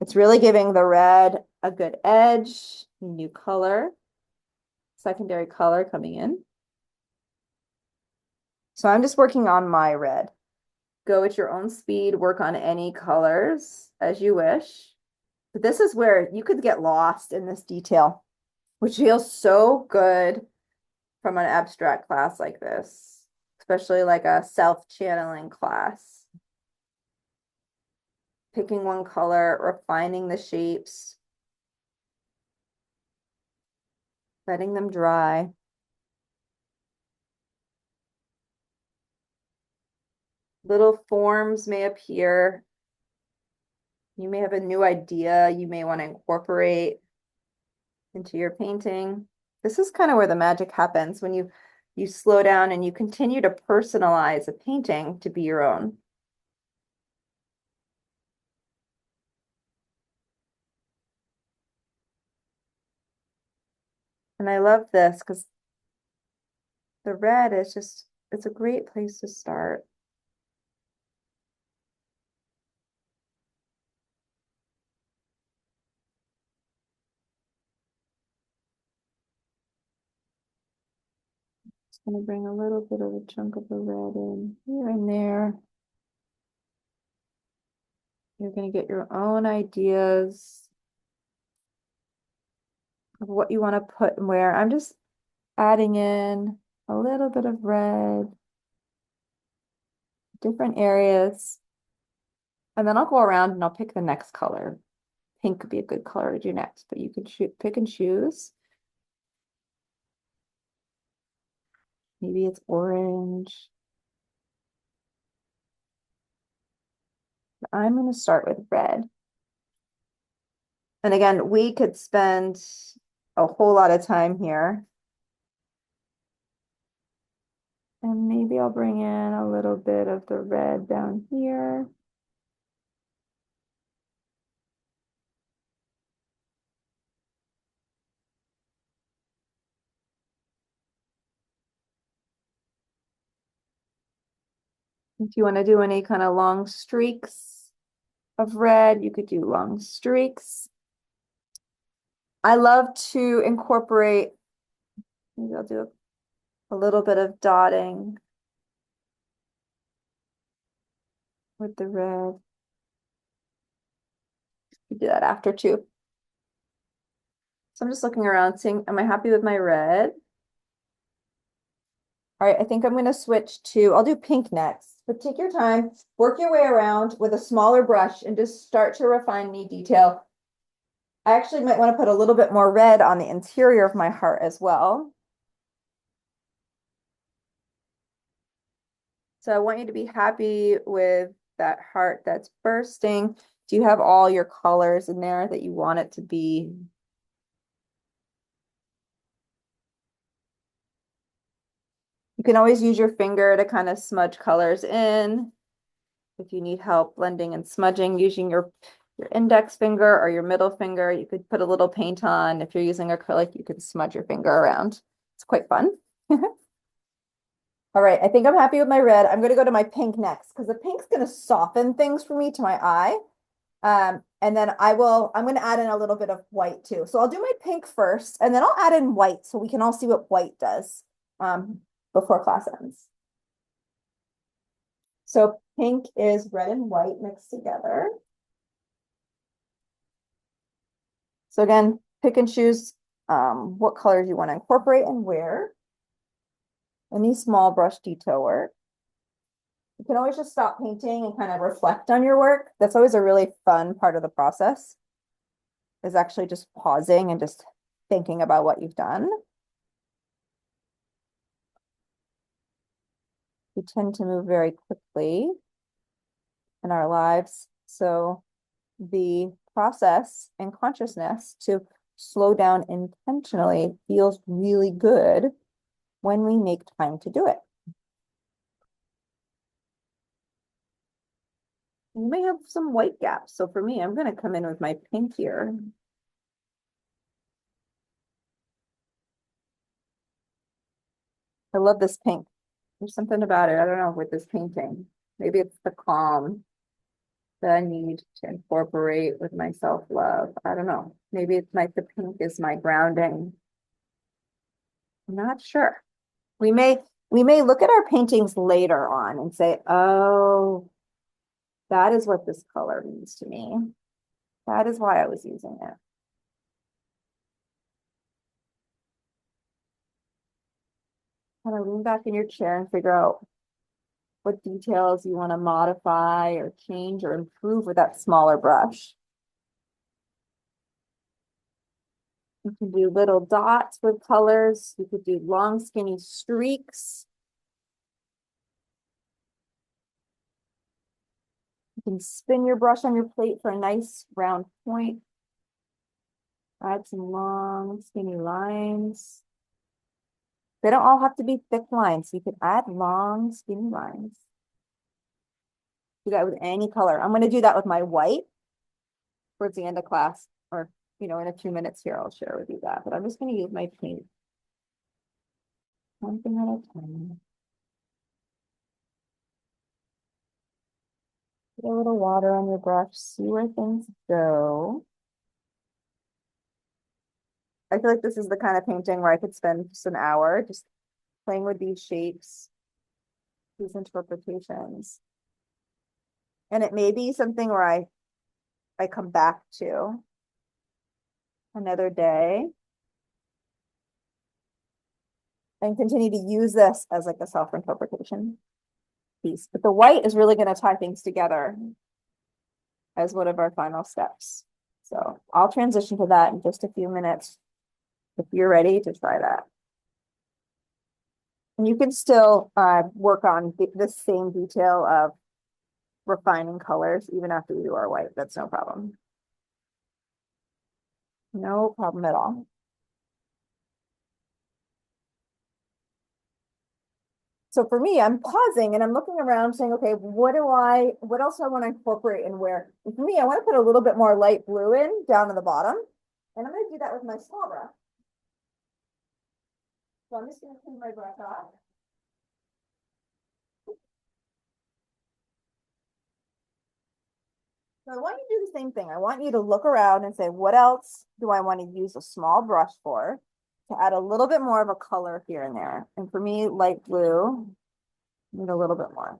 [SPEAKER 1] It's really giving the red a good edge, new color, secondary color coming in. So I'm just working on my red. Go at your own speed, work on any colors as you wish. But this is where you could get lost in this detail, which feels so good from an abstract class like this, especially like a self-channeling class. Picking one color, refining the shapes, letting them dry. Little forms may appear. You may have a new idea you may want to incorporate into your painting. This is kind of where the magic happens when you slow down and you continue to personalize a painting to be your own. And I love this because the red is just, it's a great place to start. Just going to bring a little bit of a chunk of the red in here and there. You're going to get your own ideas of what you want to put and where. I'm just adding in a little bit of red, different areas. And then I'll go around and I'll pick the next color. Pink could be a good color to do next, but you can pick and choose. Maybe it's orange. I'm going to start with red. And again, we could spend a whole lot of time here. And maybe I'll bring in a little bit of the red down here. If you want to do any kind of long streaks of red, you could do long streaks. I love to incorporate, maybe I'll do a little bit of dotting with the red. You do that after too. So I'm just looking around, seeing, am I happy with my red? All right, I think I'm going to switch to, I'll do pink next, but take your time, work your way around with a smaller brush and just start to refine any detail. I actually might want to put a little bit more red on the interior of my heart as well. So I want you to be happy with that heart that's bursting. Do you have all your colors in there that you want it to be? You can always use your finger to kind of smudge colors in. If you need help blending and smudging, using your index finger or your middle finger, you could put a little paint on. If you're using acrylic, you could smudge your finger around. It's quite fun. All right, I think I'm happy with my red. I'm going to go to my pink next because the pink's going to soften things for me to my eye. And then I'm going to add in a little bit of white too. So I'll do my pink first and then I'll add in white so we can all see what white does before class ends. So pink is red and white mixed together. So again, pick and choose what colors you want to incorporate and where. Any small brush detail work. You can always just stop painting and kind of reflect on your work. That's always a really fun part of the process, is actually just pausing and just thinking about what you've done. We tend to move very quickly in our lives. So the process and consciousness to slow down intentionally feels really good when we make time to do it. You may have some white gaps. So for me, I'm going to come in with my pink here. I love this pink. There's something about it. I don't know with this painting. Maybe it's the calm that I need to incorporate with my self-love. I don't know. Maybe it's the pink is my grounding. I'm not sure. We may look at our paintings later on and say, oh, that is what this color means to me. That is why I was using it. Kind of lean back in your chair and figure out what details you want to modify or change or improve with that smaller brush. You can do little dots with colors. You could do long, skinny streaks. You can spin your brush on your plate for a nice round point. Add some long, skinny lines. They don't all have to be thick lines. You could add long, skinny lines. Do that with any color. I'm going to do that with my white towards the end of class, or, in a few minutes here, I'll share with you that. But I'm just going to use my paint. One thing at a time. Get a little water on your brush, see where things go. I feel like this is the kind of painting where I could spend just an hour just playing with these shapes, these interpretations. And it may be something where I come back to another day and continue to use this as like a self-interpretation piece. But the white is really going to tie things together as one of our final steps. So I'll transition to that in just a few minutes if you're ready to try that. And you can still work on this same detail of refining colors even after we do our white. That's no problem. No problem at all. So for me, I'm pausing and I'm looking around saying, okay, what else do I want to incorporate and where? And for me, I want to put a little bit more light blue in down to the bottom. And I'm going to do that with my small brush. So I'm just going to clean my brush off. So I want you to do the same thing. I want you to look around and say, what else do I want to use a small brush for to add a little bit more of a color here and there? And for me, light blue, need a little bit more.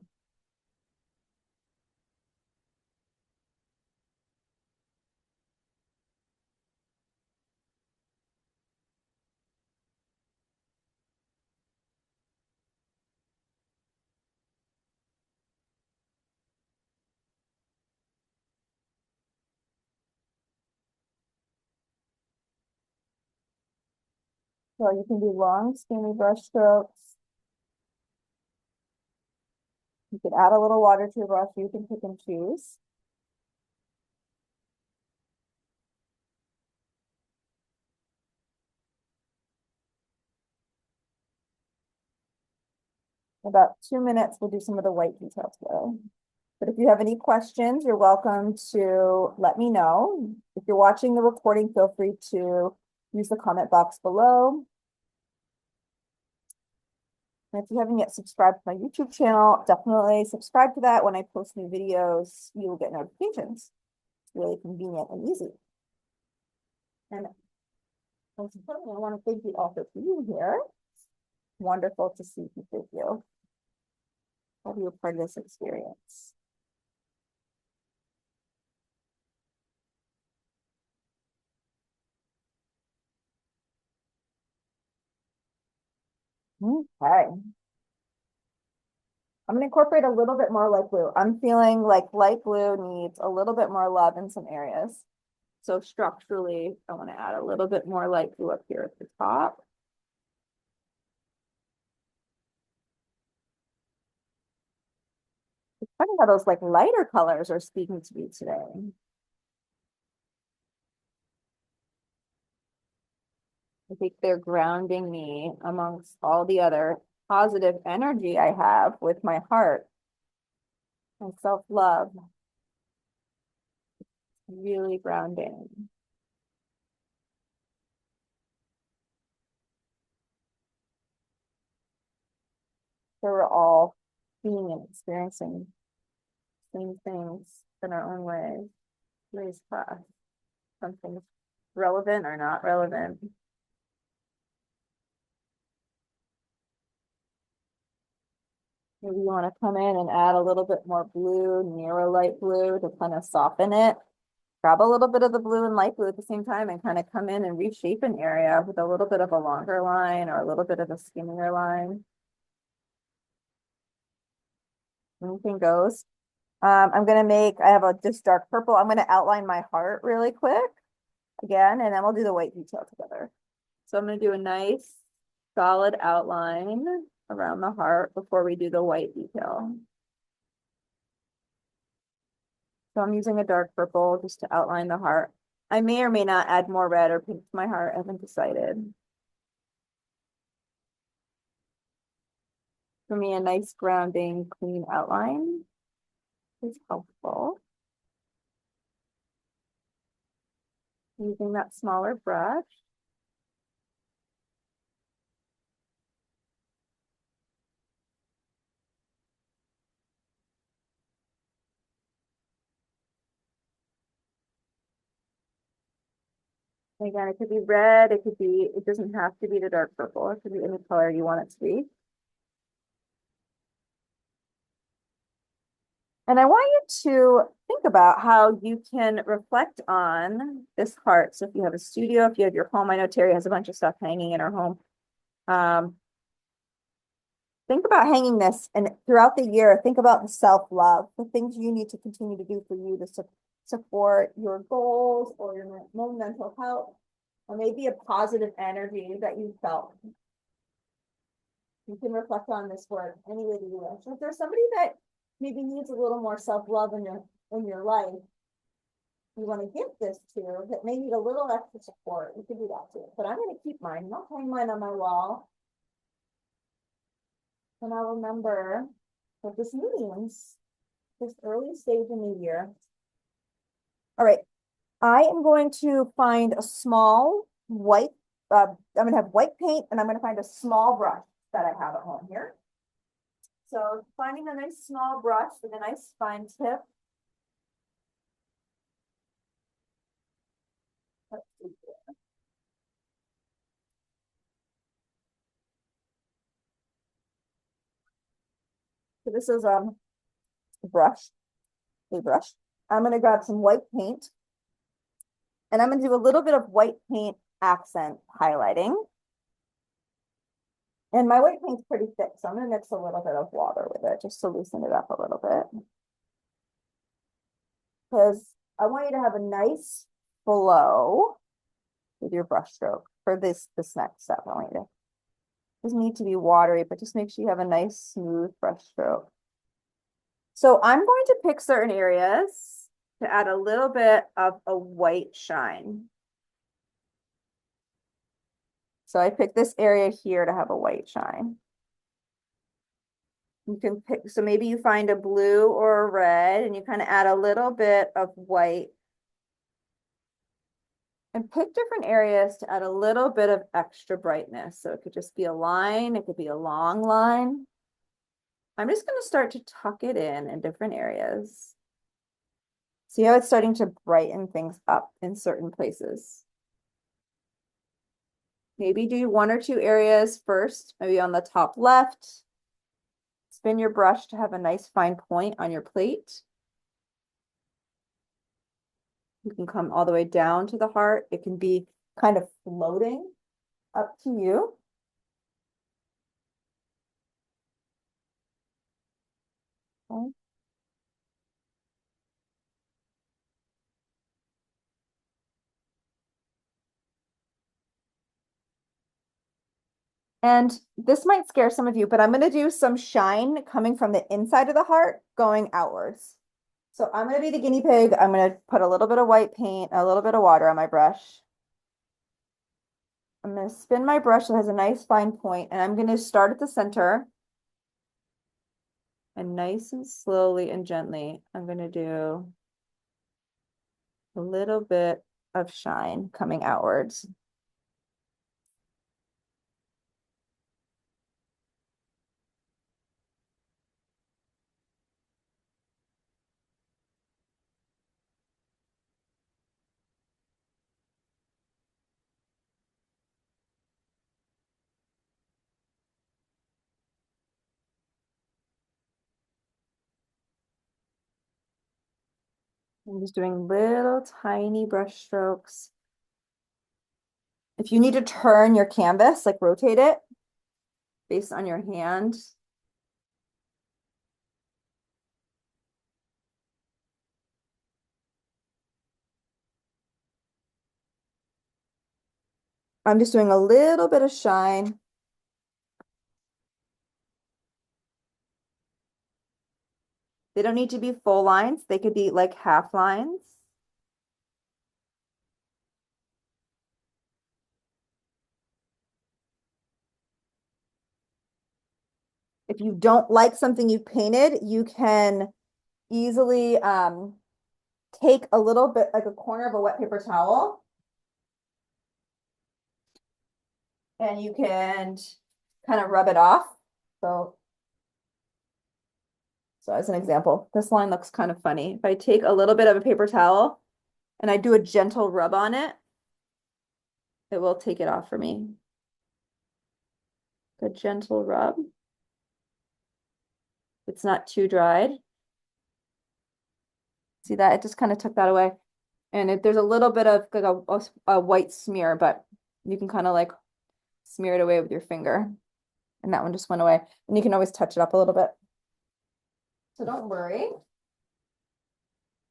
[SPEAKER 1] So you can do long, skinny brush strokes. You could add a little water to your brush. You can pick and choose. In about 2 minutes, we'll do some of the white details together. But if you have any questions, you're welcome to let me know. If you're watching the recording, feel free to use the comment box below. And if you haven't yet subscribed to my YouTube channel, definitely subscribe to that. When I post new videos, you will get notifications. It's really convenient and easy. And most importantly, I want to thank you all for being here. Wonderful to see you with you. Have you a part of this experience? Okay. I'm gonna incorporate a little bit more light blue. I'm feeling like light blue needs a little bit more love in some areas. So structurally, I want to add a little bit more light blue up here at the top. Funny how those like lighter colors are speaking to me today. I think they're grounding me amongst all the other positive energy I have with my heart and self-love. Really grounding. So we're all being and experiencing same things in our own ways. Today's class. Something's relevant or not relevant. Maybe you want to come in and add a little bit more blue, near a light blue to kind of soften it. Grab a little bit of the blue and light blue at the same time and kind of come in and reshape an area with a little bit of a longer line or a little bit of a skinnier line. Anything goes. I'm going to I have a just dark purple. I'm going to outline my heart really quick again, and then we'll do the white detail together. So I'm going to do a nice solid outline around the heart before we do the white detail. So I'm using a dark purple just to outline the heart. I may or may not add more red or pink to my heart. I haven't decided. For me, a nice grounding, clean outline is helpful. Using that smaller brush. Again, it could be red, it doesn't have to be the dark purple. It could be any color you want it to be. And I want you to think about how you can reflect on this heart. So if you have a studio, if you have your home, I know Terry has a bunch of stuff hanging in her home. Think about hanging this, and throughout the year, think about the self-love, the things you need to continue to do for you to support your goals or your own mental health, or maybe a positive energy that you felt. You can reflect on this work any way that you wish. If there's somebody that maybe needs a little more self-love in your life, you want to give this to, that may need a little extra support, you can do that too. But I'm going to keep mine. I'll hang mine on my wall. And I'll remember what this means, this early stage in the year. All right. I am going to find a small white, I'm going to have white paint, and I'm going to find a small brush that I have at home here. So finding a nice small brush with a nice fine tip. Let's see here. So this is a brush, a brush. I'm going to grab some white paint, and I'm going to do a little bit of white paint accent highlighting. And my white paint's pretty thick, so I'm going to mix a little bit of water with it just to loosen it up a little bit. Because I want you to have a nice flow with your brush stroke for this next step. I want you to, doesn't need to be watery, but just make sure you have a nice smooth brush stroke. So I'm going to pick certain areas to add a little bit of a white shine. So I picked this area here to have a white shine. You can pick, so maybe you find a blue or a red and you kind of add a little bit of white. And pick different areas to add a little bit of extra brightness. So it could just be a line, it could be a long line. I'm just going to start to tuck it in different areas. See how it's starting to brighten things up in certain places. Maybe do one or two areas first, maybe on the top left. Spin your brush to have a nice fine point on your plate. You can come all the way down to the heart. It can be kind of floating up to you. Okay. And this might scare some of you, but I'm going to do some shine coming from the inside of the heart going outwards. So I'm going to be the guinea pig. I'm going to put a little bit of white paint, a little bit of water on my brush. I'm going to spin my brush that has a nice fine point, and I'm going to start at the center. And nice and slowly and gently, I'm going to do a little bit of shine coming outwards. I'm just doing little tiny brush strokes. If you need to turn your canvas, like rotate it based on your hand. I'm just doing a little bit of shine. They don't need to be full lines. They could be like half lines. If you don't like something you've painted, you can easily take a little bit, like a corner of a wet paper towel, and you can kind of rub it off. So as an example, this line looks kind of funny. If I take a little bit of a paper towel and I do a gentle rub on it, it will take it off for me. A gentle rub. It's not too dried. See that? It just kind of took that away. And there's a little bit of like a white smear, but you can kind of like smear it away with your finger. And that one just went away. And you can always touch it up a little bit. So don't worry.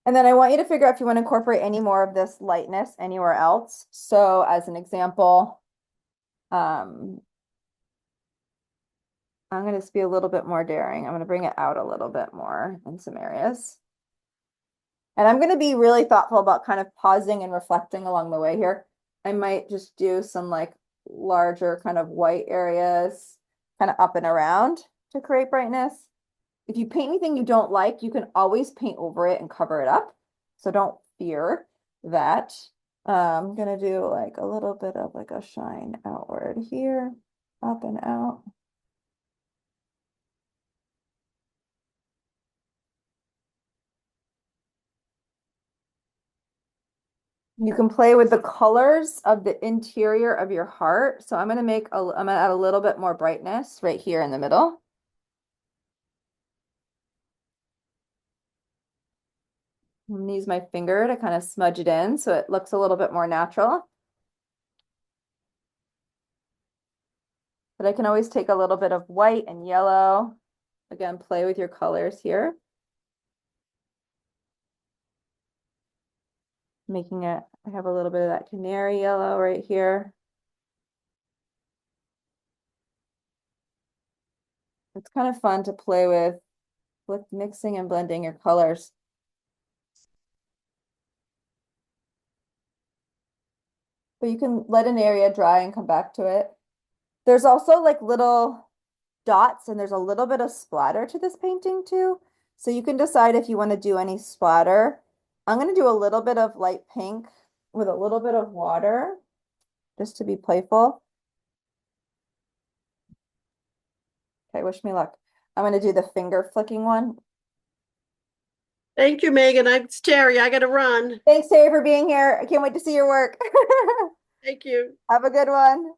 [SPEAKER 1] And then I want you to figure out if you want to incorporate any more of this lightness anywhere else. So as an example, I'm going to be a little bit more daring. I'm going to bring it out a little bit more in some areas. And I'm going to be really thoughtful about kind of pausing and reflecting along the way here. I might just do some like larger kind of white areas kind of up and around to create brightness. If you paint anything you don't like, you can always paint over it and cover it up. So don't fear that. I'm going to do like a little bit of like a shine outward here, up and out. You can play with the colors of the interior of your heart. So I'm going to add a little bit more brightness right here in the middle. I'm going to use my finger to kind of smudge it in so it looks a little bit more natural. But I can always take a little bit of white and yellow. Again, play with your colors here. Making it, I have a little bit of that canary yellow right here. It's kind of fun to play with mixing and blending your colors. But you can let an area dry and come back to it. There's also like little dots and there's a little bit of splatter to this painting too. So you can decide if you want to do any splatter. I'm going to do a little bit of light pink with a little bit of water just to be playful. Okay, wish me luck. I'm going to do the finger flicking one.
[SPEAKER 2] Thank you, Megan. It's Terry. I got to run.
[SPEAKER 1] Thanks, Terry, for being here. I can't wait to see your work.
[SPEAKER 2] Thank you.
[SPEAKER 1] Have a good one.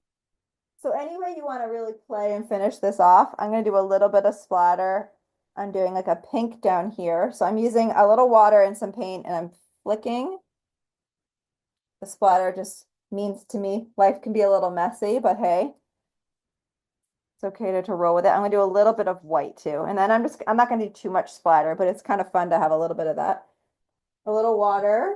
[SPEAKER 1] So anyway, you want to really play and finish this off, I'm going to do a little bit of splatter. I'm doing like a pink down here. So I'm using a little water and some paint and I'm flicking. The splatter just means to me life can be a little messy, but hey, it's okay to roll with it. I'm going to do a little bit of white too. And then I'm not going to do too much splatter, but it's kind of fun to have a little bit of that. A little water.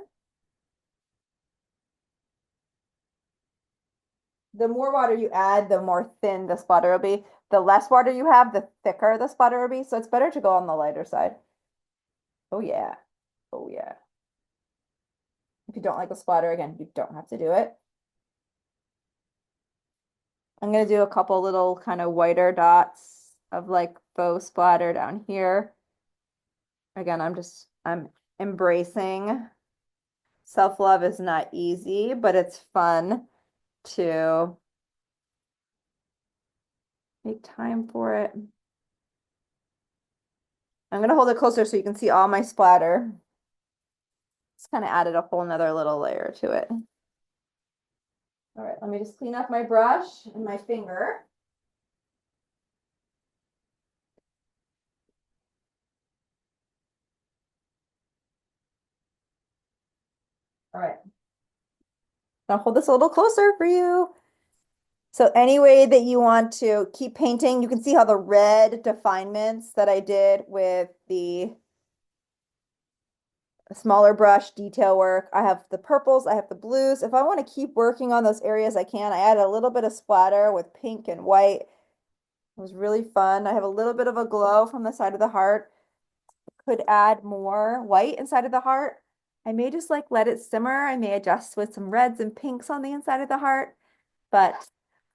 [SPEAKER 1] the more water you add, the more thin the splatter will be. The less water you have, the thicker the splatter will be. So it's better to go on the lighter side. Oh yeah. Oh yeah. If you don't like a splatter, again, you don't have to do it. I'm gonna do a couple little kind of whiter dots of like faux splatter down here. Again, I'm embracing self-love is not easy, but it's fun to make time for it. I'm gonna hold it closer so you can see all my splatter. It's kind of added a whole nother little layer to it. All right, let me just clean up my brush and my finger. All right. I'll hold this a little closer for you. So any way that you want to keep painting, you can see how the red definements that I did with the smaller brush detail work. I have the purples, I have the blues. If I want to keep working on those areas, I can. I added a little bit of splatter with pink and white. It was really fun. I have a little bit of a glow from the side of the heart. Could add more white inside of the heart. I may just like let it simmer. I may adjust with some reds and pinks on the inside of the heart, but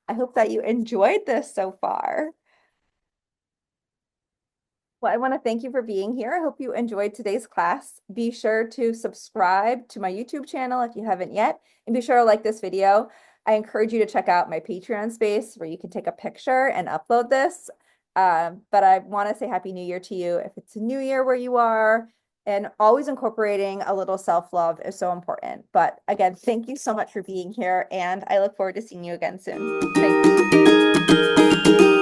[SPEAKER 1] I hope that you enjoyed this so far. Well, I want to thank you for being here. I hope you enjoyed today's class. Be sure to subscribe to my YouTube channel if you haven't yet, and be sure to like this video. I encourage you to check out my Patreon space where you can take a picture and upload this. But I want to say Happy New Year to you if it's a new year where you are, and always incorporating a little self-love is so important. But again, thank you so much for being here, and I look forward to seeing you again soon. Thanks.